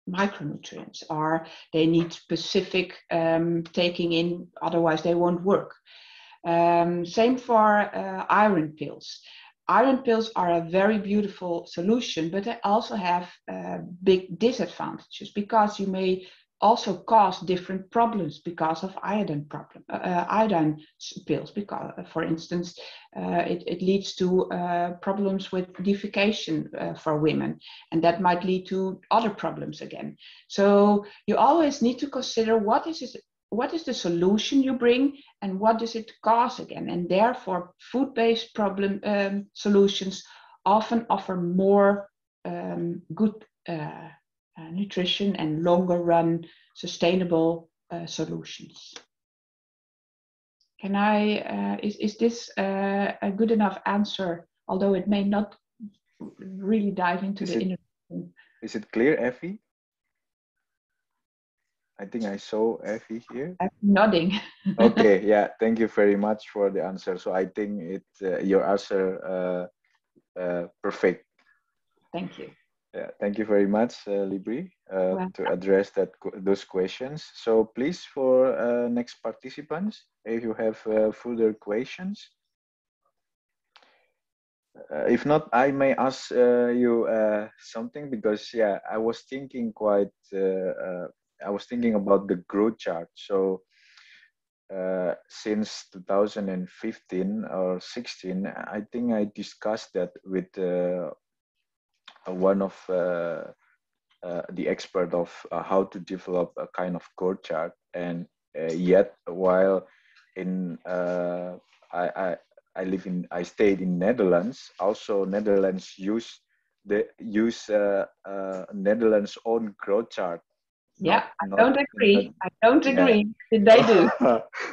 micronutrients, or they need specific taking in, otherwise they won't work. Same for iron pills. Iron pills are a very beautiful solution, but they also have big disadvantages because you may also cause different problems because of iodine pills. Because, for instance, it leads to problems with defecation for women, and that might lead to other problems again. So you always need to consider what is the solution you bring and what does it cause again, and therefore food-based solutions often offer more good nutrition and longer run sustainable solutions. Can I, is this a good enough answer, although it may not really dive into Is it clear, Effie? I think I saw Effie here. I'm nodding. Okay, yeah, thank you very much for the answer. So I think your answer perfect. Thank you. Yeah, thank you very much, Libri, to address those questions. So please, for next participants, if you have further questions. If not, I may ask you something, because yeah, I was thinking about the growth chart. So since 2015 or 16, I think I discussed that with one of the expert of how to develop a kind of growth chart. And yet, while in I stayed in Netherlands. Also, Netherlands use Netherlands' own growth chart. Yeah, I don't agree. They do.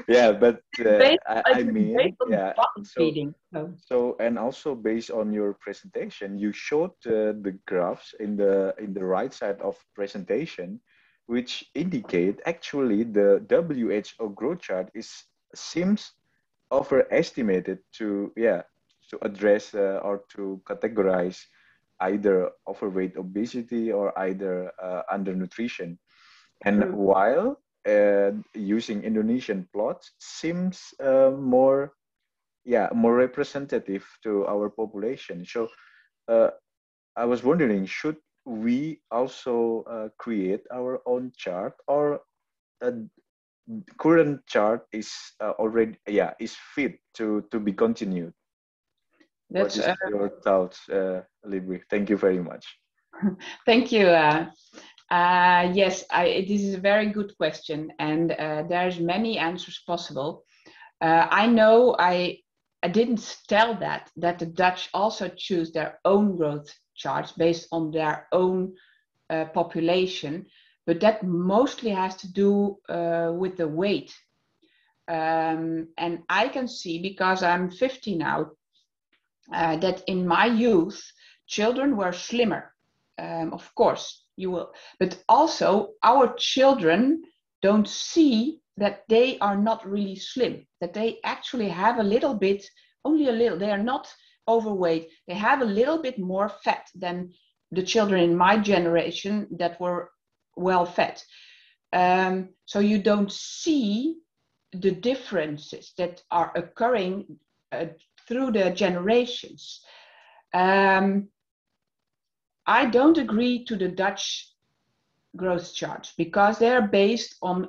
Yeah, but I mean, yeah. Feeding. So, and also based on your presentation, you showed the graphs in the right side of presentation, which indicate actually the WHO growth chart seems overestimated to address or to categorize either overweight, obesity, or either undernutrition. And while using Indonesian plots seems more representative to our population. So I was wondering, should we also create our own chart, or current chart is already is fit to be continued? What is your thoughts, Libri? Thank you very much. Thank you. Yes, this is a very good question, and there's many answers possible. I know I didn't tell that the Dutch also choose their own growth charts based on their own population, but that mostly has to do with the weight. And I can see, because I'm 50 now, that in my youth, children were slimmer. Of course, you will, but also our children don't see that they are not really slim, that they actually have a little bit, only a little, they are not overweight, they have a little bit more fat than the children in my generation that were well fed. So you don't see the differences that are occurring through the generations. I don't agree to the Dutch growth charts because they're based on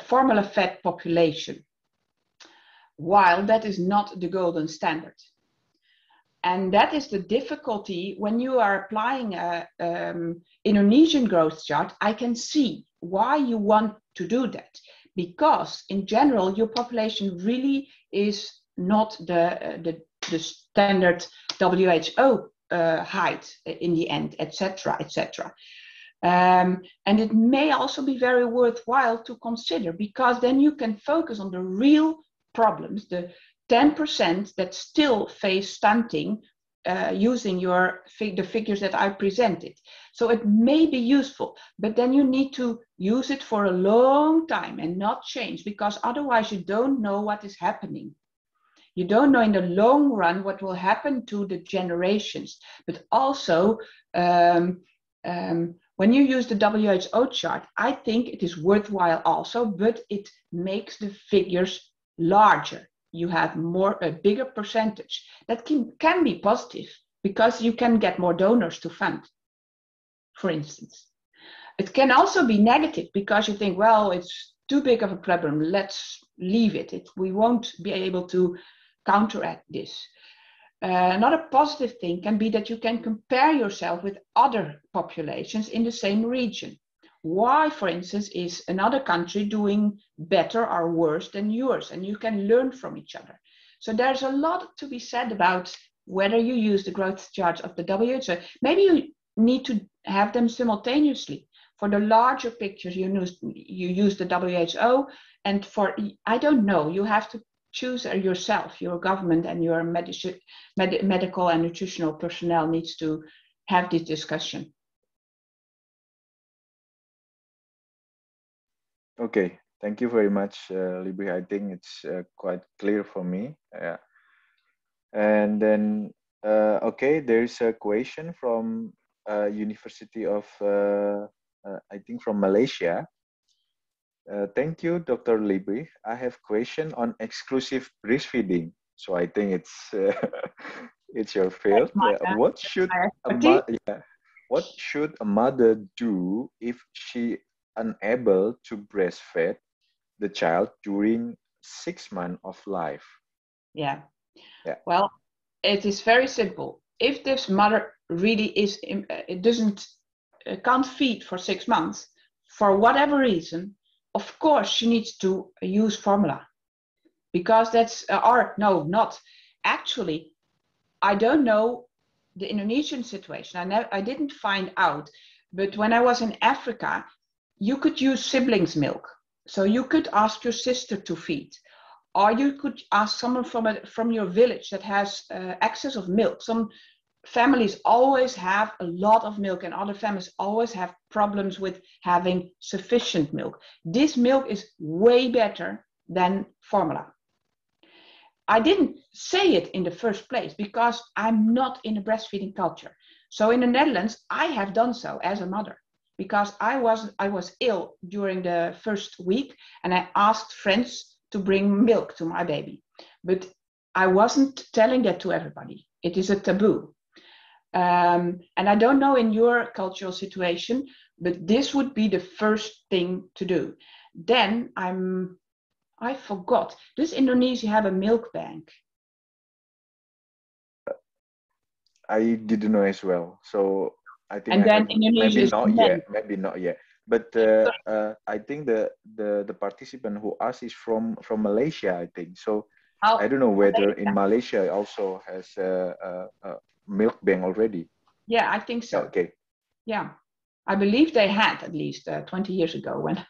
formula fed population, while that is not the golden standard. And that is the difficulty when you are applying a Indonesian growth chart. I can see why you want to do that, because in general your population really is not the standard WHO height in the end, etc., etc. And it may also be very worthwhile to consider, because then you can focus on the real problems, the 10% that still face stunting, using the figures that I presented. So it may be useful, but then you need to use it for a long time and not change, because otherwise you don't know what is happening. You don't know in the long run what will happen to the generations, but also when you use the WHO chart, I think it is worthwhile also, but it makes the figures larger. You have a bigger percentage. That can be positive, because you can get more donors to fund, for instance. It can also be negative, because you think, well, it's too big of a problem, let's leave it. We won't be able to counteract this. Another positive thing can be that you can compare yourself with other populations in the same region. Why, for instance, is another country doing better or worse than yours? And you can learn from each other. So there's a lot to be said about whether you use the growth charts of the WHO. Maybe you need to have them simultaneously. For the larger pictures, you use the WHO, and for, I don't know, you have to choose yourself. Your government and your medical and nutritional personnel needs to have this discussion. Okay, thank you very much, Libby. I think it's quite clear for me. Yeah. And then, okay, there's a question from University of, I think from Malaysia. Thank you, Dr. Libby. I have a question on exclusive breastfeeding. So I think it's it's your field. What should a mother do if she unable to breastfeed the child during 6 months of life? Yeah. Well, it is very simple. If this mother really can't feed for 6 months for whatever reason, of course she needs to use formula, because that's not actually. I don't know the Indonesian situation. I didn't find out, but when I was in Africa, you could use siblings' milk. So you could ask your sister to feed, or you could ask someone from your village that has access of milk. Some families always have a lot of milk, and other families always have problems with having sufficient milk. This milk is way better than formula. I didn't say it in the first place because I'm not in a breastfeeding culture. So in the Netherlands, I have done so as a mother, because I was ill during the first week, and I asked friends to bring milk to my baby. But I wasn't telling that to everybody. It is a taboo. And I don't know in your cultural situation, but this would be the first thing to do. Then I forgot. Does Indonesia have a milk bank? I didn't know as well. So I think And I then have Indonesia is men. maybe not yet. But I think the participant who asked is from Malaysia, I think. So Oh, I don't know whether in Malaysia. Malaysia also has a milk bank already. Yeah, I think so. Okay. Yeah, I believe they had at least 20 years ago when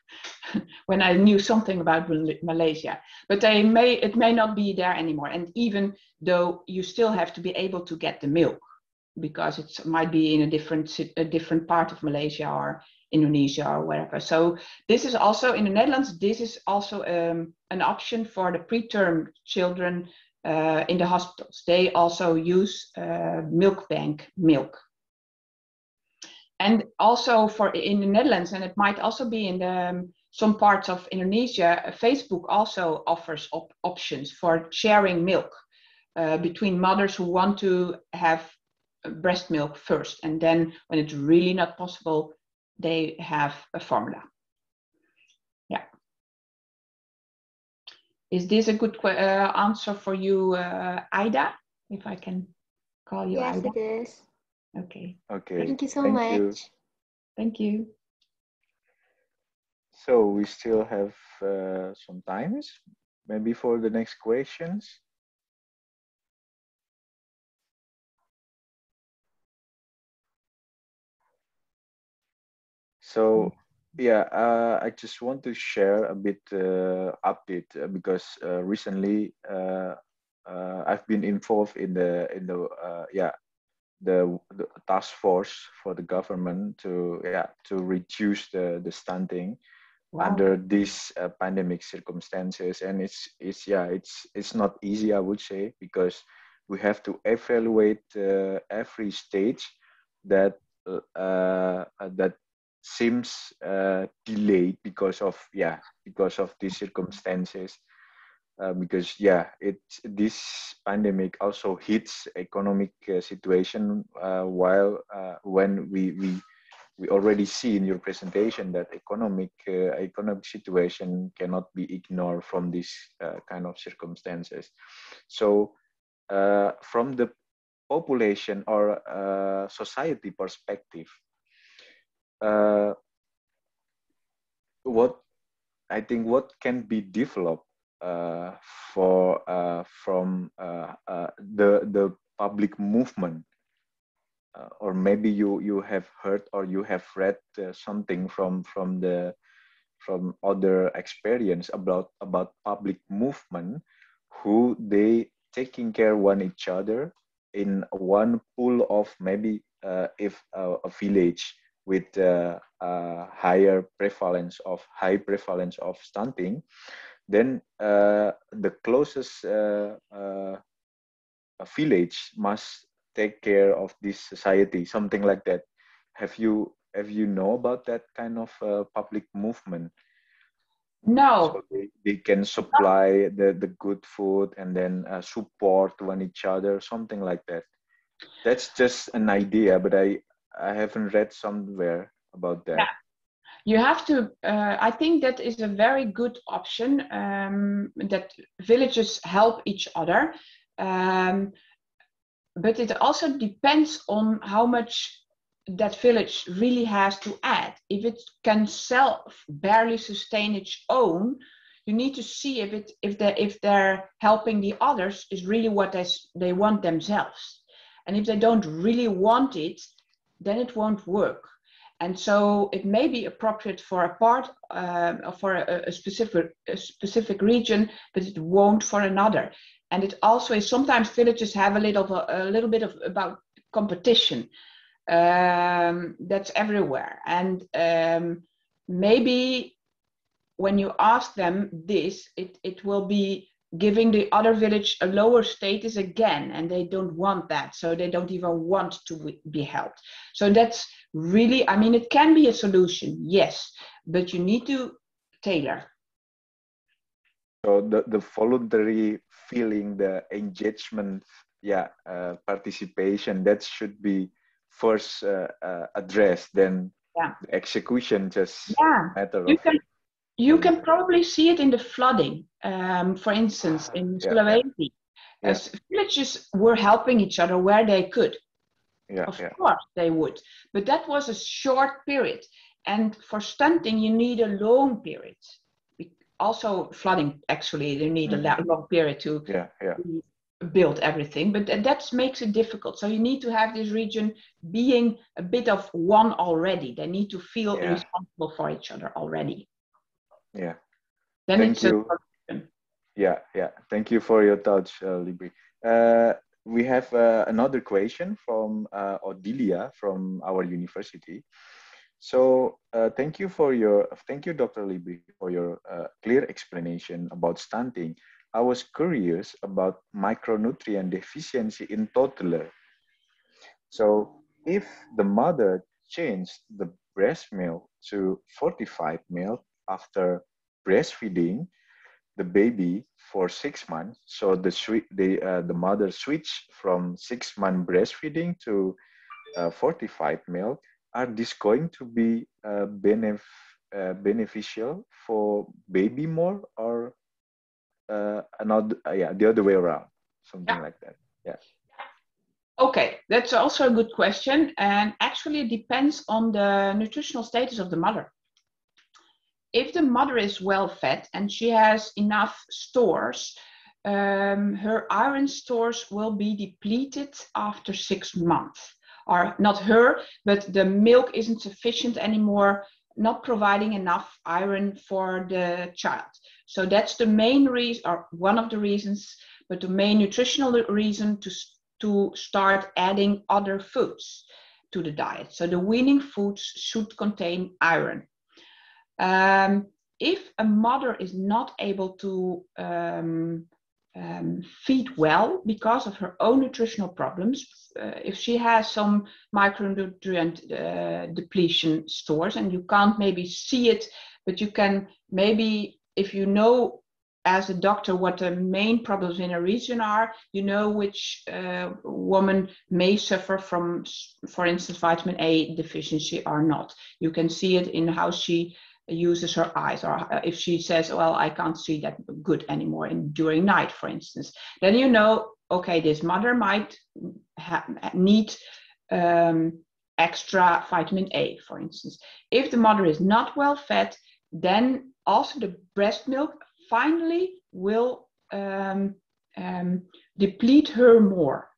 when I knew something about Malaysia. But it may not be there anymore. And even though you still have to be able to get the milk, because it might be in a different part of Malaysia or Indonesia or wherever. So this is also in the Netherlands. This is also an option for the preterm children in the hospitals. They also use milk bank milk. And also in the Netherlands, and it might also be in some parts of Indonesia, Facebook also offers options for sharing milk between mothers who want to have breast milk first, and then when it's really not possible, they have a formula. Yeah. Is this a good answer for you, Ida? If I can call you Ida. Yes, it is. Okay. Thank you so much. Thank you. So we still have some times, maybe for the next questions. So yeah, I just want to share a bit update because recently I've been involved in the task force for the government to reduce the stunting under these pandemic circumstances, and it's not easy, I would say, because we have to evaluate every stage that seems delayed because of these circumstances. Because this pandemic also hits economic situation while when we already see in your presentation that economic situation cannot be ignored from these kind of circumstances. So from the population or society perspective, what can be developed from the public movement, or maybe you have heard or you have read something from other experience about public movement, who they taking care one each other in one pool of maybe if a village with high prevalence of stunting, then the closest village must take care of this society, something like that. Have you know about that kind of public movement? No. So they can supply the good food and then support one each other, something like that. That's just an idea, but I haven't read somewhere about that. Yeah. You have to, I think that is a very good option, that villages help each other. But it also depends on how much that village really has to add. If it can barely sustain its own, you need to see if they're helping the others is really what they want themselves. And if they don't really want it, then it won't work. And so it may be appropriate for a part, for a specific region, but it won't for another. And it also is sometimes villages have a little bit of about competition. That's everywhere. And maybe when you ask them this, it will be giving the other village a lower status again, and they don't want that, so they don't even want to be helped. So that's really, I mean, it can be a solution, yes, but you need to tailor. So the voluntary feeling, the engagement, participation, that should be first addressed, then the execution just matter of. You can probably see it in the flooding, for instance, in Sulawesi. As villages were helping each other where they could. Of course they would, but that was a short period. And for stunting, you need a long period. Also flooding, actually, you need a long period to build everything, but that makes it difficult. So you need to have this region being a bit of one already. They need to feel responsible for each other already. Yeah. Then Thank you. Yeah. Thank you for your thoughts, Libri. We have another question from Odilia from our university. So thank you, Dr. Libri, for your clear explanation about stunting. I was curious about micronutrient deficiency in toddler. So if the mother changed the breast milk to fortified milk after breastfeeding the baby for 6 months, so the mother switched from 6-month breastfeeding to fortified milk, are this going to be beneficial for baby more, or the other way around, something like that? Yeah. Okay, that's also a good question, and actually it depends on the nutritional status of the mother. If the mother is well fed and she has enough stores, her iron stores will be depleted after 6 months. Or not her, but the milk isn't sufficient anymore, not providing enough iron for the child. So that's the main reason, or one of the reasons, but the main nutritional reason to start adding other foods to the diet. So the weaning foods should contain iron. If a mother is not able to feed well because of her own nutritional problems, if she has some micronutrient depletion stores, and you can't maybe see it, but you can maybe, if you know as a doctor what the main problems in a region are, you know which woman may suffer from, for instance, vitamin A deficiency or not. You can see it in how she uses her eyes, or if she says, well, I can't see that good anymore during night, for instance, then you know, okay, this mother might need extra vitamin A, for instance. If the mother is not well fed, then also the breast milk finally will deplete her more.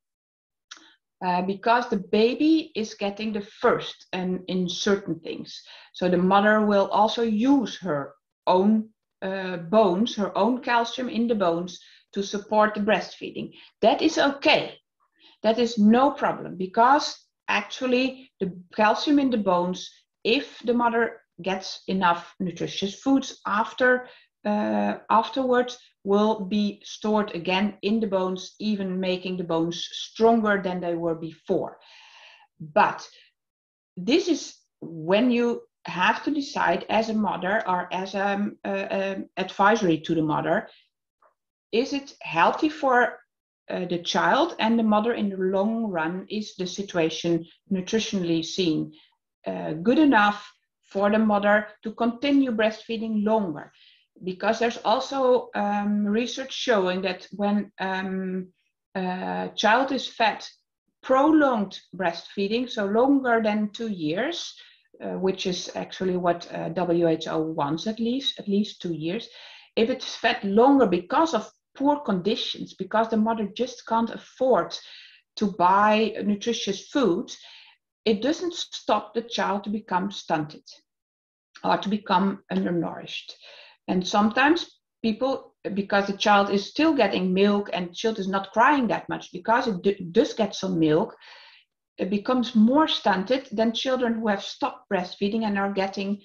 Because the baby is getting the first and in certain things. So the mother will also use her own bones, her own calcium in the bones to support the breastfeeding. That is okay. That is no problem, because actually the calcium in the bones, if the mother gets enough nutritious foods afterwards, will be stored again in the bones, even making the bones stronger than they were before. But this is when you have to decide as a mother, or as an advisory to the mother, is it healthy for the child and the mother in the long run? Is the situation nutritionally seen good enough for the mother to continue breastfeeding longer? Because there's also research showing that when a child is fed prolonged breastfeeding, so longer than 2 years, which is actually what WHO wants, at least 2 years, if it's fed longer because of poor conditions, because the mother just can't afford to buy nutritious food, it doesn't stop the child to become stunted or to become undernourished. And sometimes people, because the child is still getting milk and the child is not crying that much, because it does get some milk, it becomes more stunted than children who have stopped breastfeeding and are getting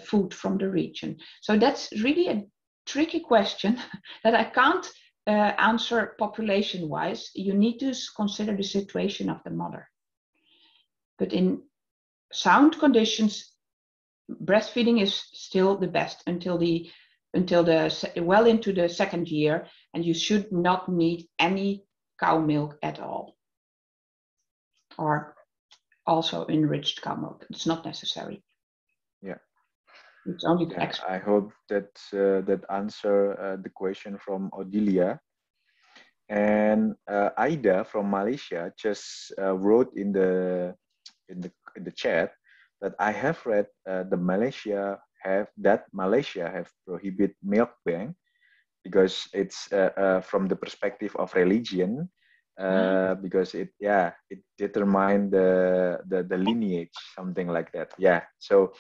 food from the region. So that's really a tricky question that I can't answer population-wise. You need to consider the situation of the mother. But in sound conditions, breastfeeding is still the best until well into the 2nd year, and you should not need any cow milk at all, or also enriched cow milk. It's not necessary. Yeah, it's only the I hope that that answer the question from Odilia. And Aida from Malaysia just wrote in the chat that I have read Malaysia have prohibit milk bank because it's from the perspective of religion, because it determine the lineage, something like that. So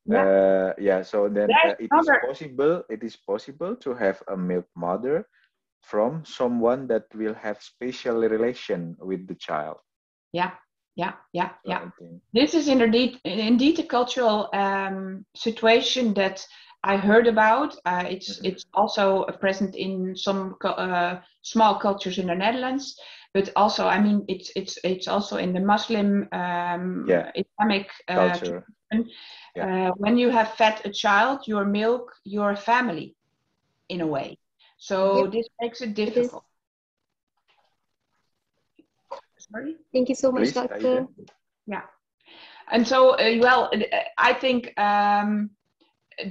so then it is possible to have a milk mother from someone that will have special relation with the child. Yeah. This is indeed a cultural situation that I heard about. It's also present in some small cultures in the Netherlands, but also, I mean, it's also in the Muslim Islamic culture. When you have fed a child, your milk, your family, in a way. So this makes it difficult. Sorry? Thank you so much, Doctor. Yeah. And so, I think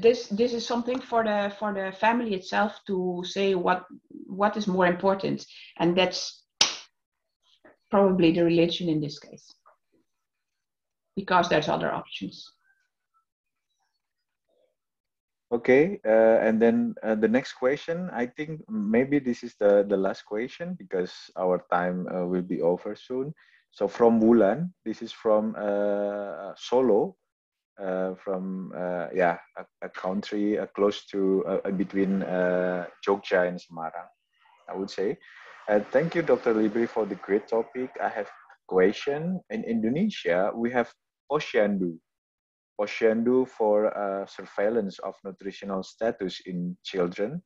this is something for the family itself to say what is more important, and that's probably the religion in this case, because there's other options. Okay, and then the next question, I think maybe this is the last question because our time will be over soon. So from Wulan, this is from Solo, from a country close to between Jogja and Semarang, I would say. Thank you, Dr. Libri, for the great topic. I have a question. In Indonesia, we have posyandu for surveillance of nutritional status in children.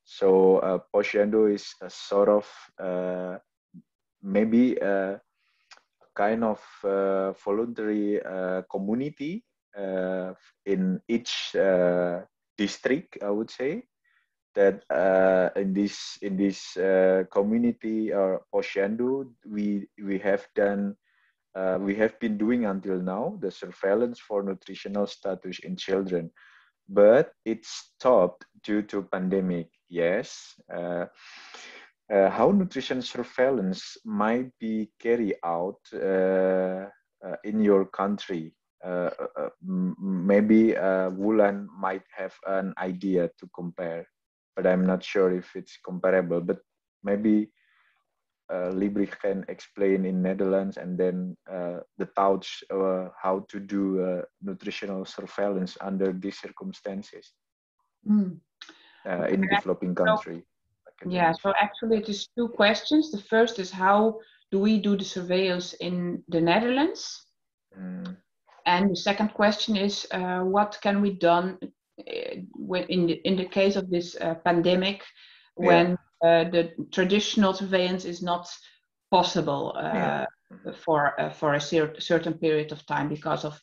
So posyandu is a sort of maybe a kind of voluntary community in each district, I would say, that in this community or posyandu, we have been doing until now the surveillance for nutritional status in children, but it stopped due to pandemic. Yes. How nutrition surveillance might be carried out in your country? Maybe Wulan might have an idea to compare, but I'm not sure if it's comparable. But maybe Libri can explain in Netherlands, and then the thoughts how to do nutritional surveillance under these circumstances in developing country. So actually it is two questions. The first is, how do we do the surveillance in the Netherlands? And the second question is, what can we do in the case of this pandemic, when the traditional surveillance is not possible for a certain period of time because of,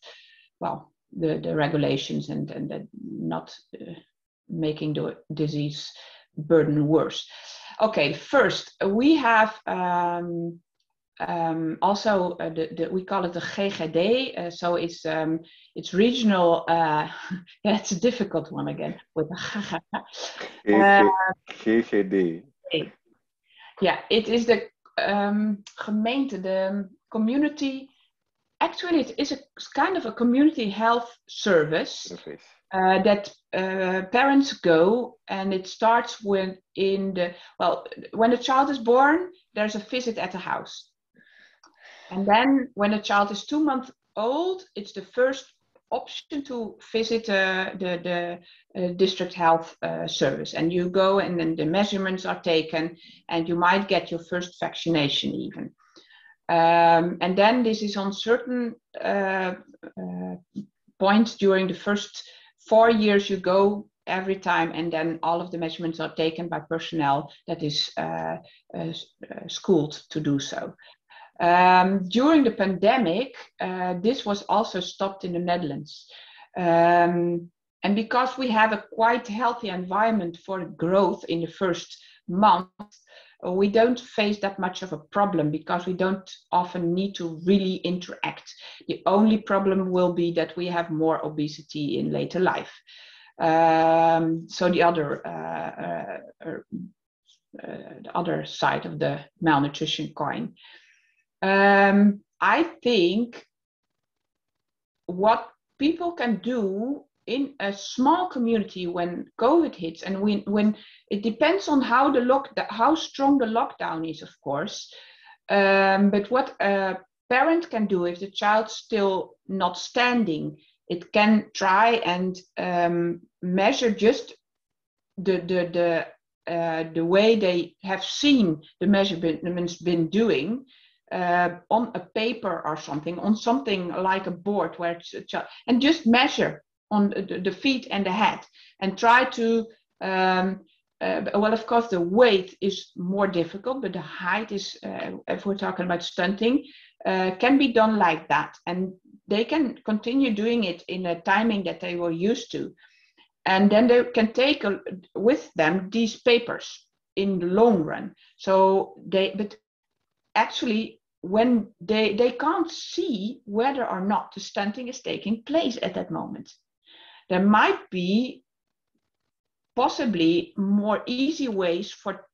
well, the regulations and the not making the disease burden worse. Okay, first we have also we call it the GGD, so it's regional. It's a difficult one again with GGD. Yeah, it is the gemeente, the community. Actually, it is a kind of a community health service that parents go, and it starts when the child is born, there's a visit at the house. And then when a child is 2 months old, it's the first option to visit the district health service. And you go, and then the measurements are taken, and you might get your first vaccination even. And then this is on certain points during the first 4 years you go every time, and then all of the measurements are taken by personnel that is schooled to do so. During the pandemic, this was also stopped in the Netherlands. And because we have a quite healthy environment for growth in the first month, we don't face that much of a problem because we don't often need to really interact. The only problem will be that we have more obesity in later life. So the other the other side of the malnutrition coin. I think what people can do in a small community when COVID hits, and when it depends on how strong the lockdown is, of course. But what a parent can do if the child's still not standing, it can try and measure just the way they have seen the measurements been doing on a paper or something, on something like a board where it's a child, and just measure on the feet and the head, and try to well, of course, the weight is more difficult, but the height is, if we're talking about stunting, can be done like that. And they can continue doing it in a timing that they were used to. And then they can take with them these papers in the long run. So but actually, when they can't see whether or not the stunting is taking place at that moment. There might be possibly more easy ways for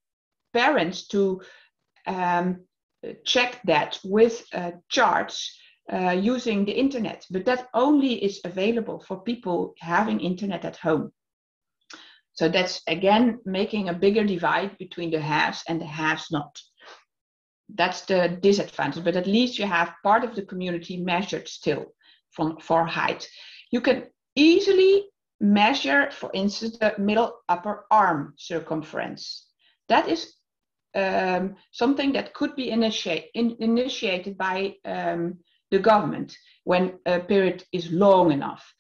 parents to check that with charts using the internet, but that only is available for people having internet at home. So that's again making a bigger divide between the haves and the haves not. That's the disadvantage, but at least you have part of the community measured still for height. You can easily measure, for instance, the middle upper arm circumference. That is something that could be initiated by the government when a period is long enough,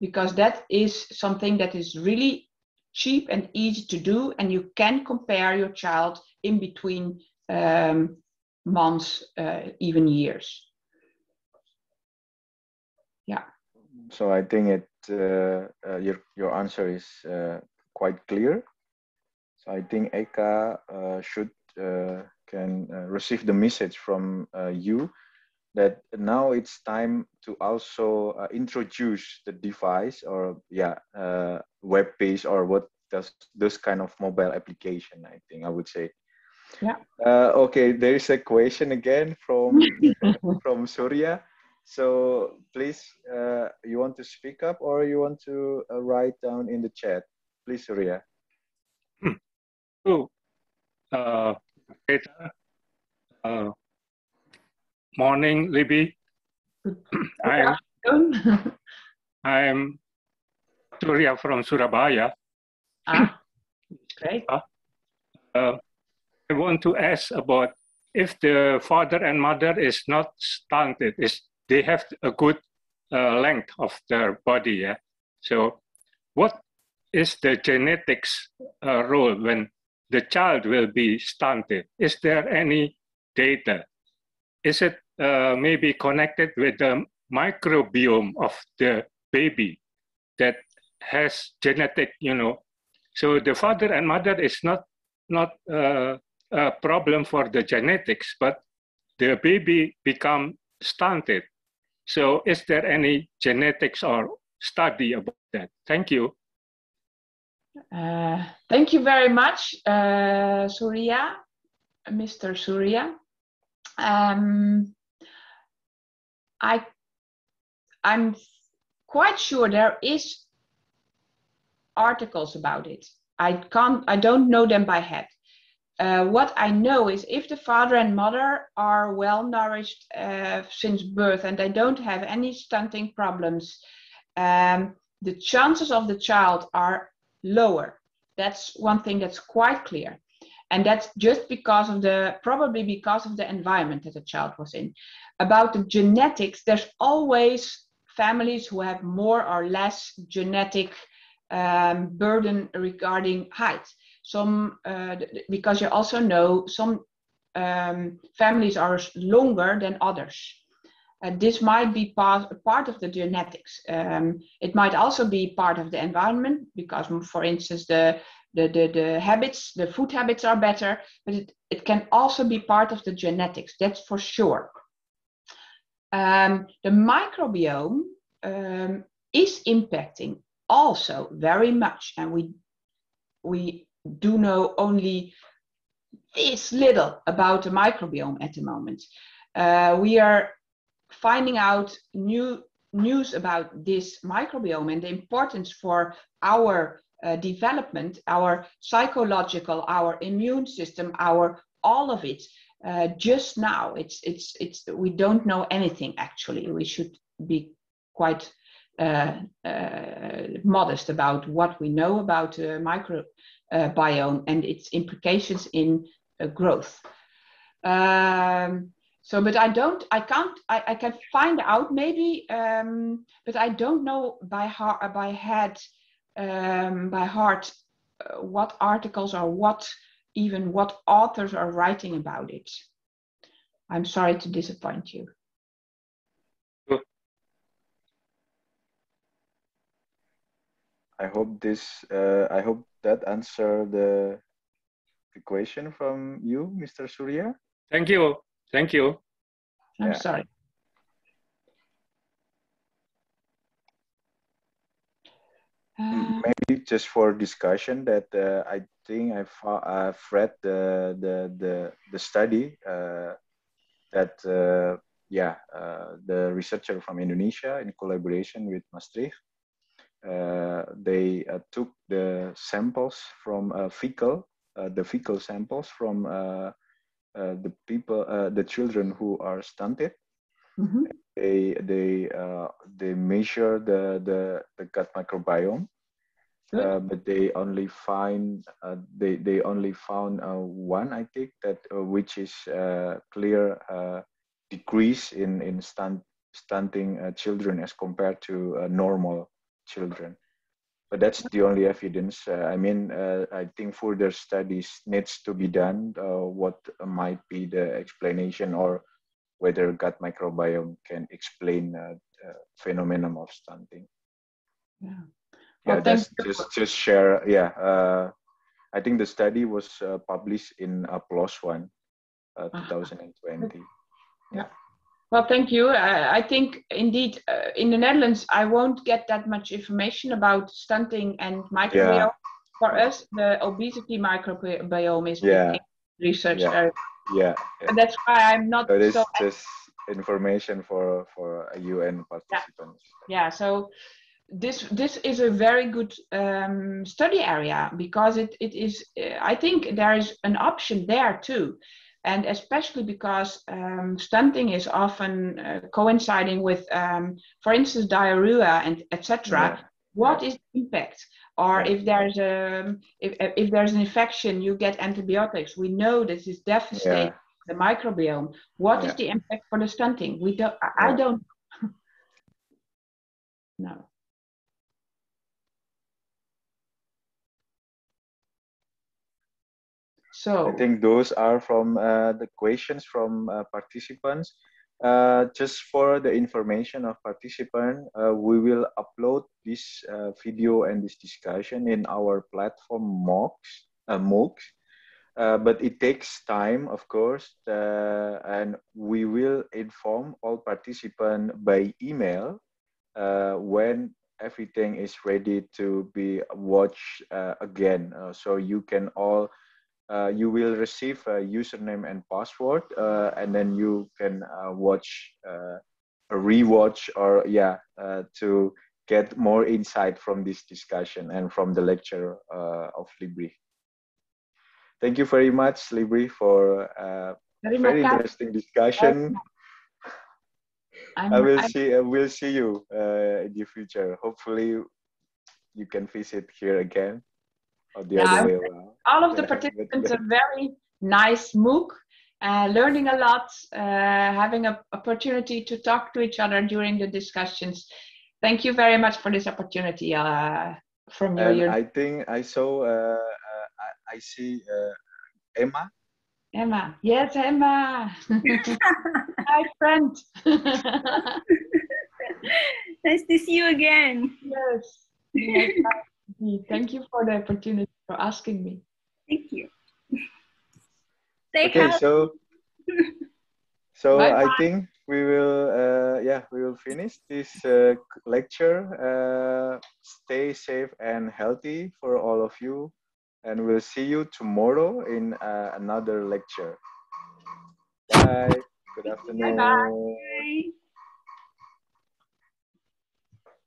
because that is something that is really cheap and easy to do, and you can compare your child in between months, even years. Yeah. So I think your answer is quite clear. So I think Eka can receive the message from you that now it's time to also introduce the device, or web page, or what does this kind of mobile application, I think I would say. Yeah. Okay, there is a question again from from Surya. So please, you want to speak up or you want to write down in the chat? Please, Surya. Morning, Libby. I'm Surya from Surabaya. Great. I want to ask about if the father and mother is not stunted, they have a good length of their body. Yeah? So what is the genetics role when the child will be stunted? Is there any data? Is it maybe connected with the microbiome of the baby that has genetic, so the father and mother is not a problem for the genetics, but the baby become stunted. So is there any genetics or study about that? Thank you. Thank you very much, Surya, Mr. Surya. I'm quite sure there is articles about it. I don't know them by head. What I know is if the father and mother are well nourished since birth and they don't have any stunting problems, the chances of the child are lower. That's one thing that's quite clear. And that's just because of probably because of the environment that the child was in. About the genetics, there's always families who have more or less genetic burden regarding height. Some, because you also know some families are longer than others. This might be part of the genetics. It might also be part of the environment because, for instance, the habits, the food habits are better, but it can also be part of the genetics, that's for sure. The microbiome is impacting also very much, and we do know only this little about the microbiome at the moment. We are finding out news about this microbiome and the importance for our development, our psychological, our immune system, our all of it. Just now, we don't know anything actually. We should be quite modest about what we know about microbiome and its implications in growth. So, but I can find out maybe, but I don't know by heart what articles or what authors are writing about it. I'm sorry to disappoint you. I hope that answered the question from you, Mr. Surya. Thank you. Thank you. I'm sorry. Maybe just for discussion that I think I've read the study that the researcher from Indonesia in collaboration with Maastricht, they took the samples from fecal samples from the children who are stunted. Mm-hmm. They measure the gut microbiome, but they only found one, I think, that which is clear decrease in stunting children as compared to normal children. But that's the only evidence. I think further studies needs to be done. What might be the explanation, or whether gut microbiome can explain phenomenon of stunting. Yeah. Well, that's just share. Yeah, I think the study was published in PLOS One, 2020. Yeah. Well, thank you. I think indeed in the Netherlands, I won't get that much information about stunting and microbiome. Yeah. For us, the obesity microbiome is big research area. Yeah. But that's why I'm not. So it is just information for UN participants. Yeah. So this is a very good study area, because it is. I think there is an option there too. And especially because stunting is often coinciding with, for instance, diarrhea and etc. Yeah. What is the impact? Or if there's if there's an infection, you get antibiotics. We know this is devastating the microbiome. What is the impact for the stunting? We don't. I don't. No. So I think those are from the questions from participants. Just for the information of participants, we will upload this video and this discussion in our platform MOOCs. But it takes time, of course, and we will inform all participants by email when everything is ready to be watched again. So you can all you will receive a username and password, and then you can watch a rewatch, or to get more insight from this discussion and from the lecture of Libri. Thank you very much, Libri, for a very interesting discussion. We'll see you in the future. Hopefully, you can visit here again. The other way around. All of the participants are very nice MOOC, learning a lot, having an opportunity to talk to each other during the discussions. Thank you very much for this opportunity from you. I think I saw, I see Emma. Emma, yes, Emma. Hi, friend. Nice to see you again. Yes. Thank you for the opportunity, for asking me. Thank you. Okay, so I think we will finish this lecture. Stay safe and healthy for all of you. And we'll see you tomorrow in another lecture. Bye. Good afternoon. Bye.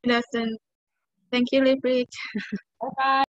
Good afternoon. Thank you, Liprik. Bye-bye.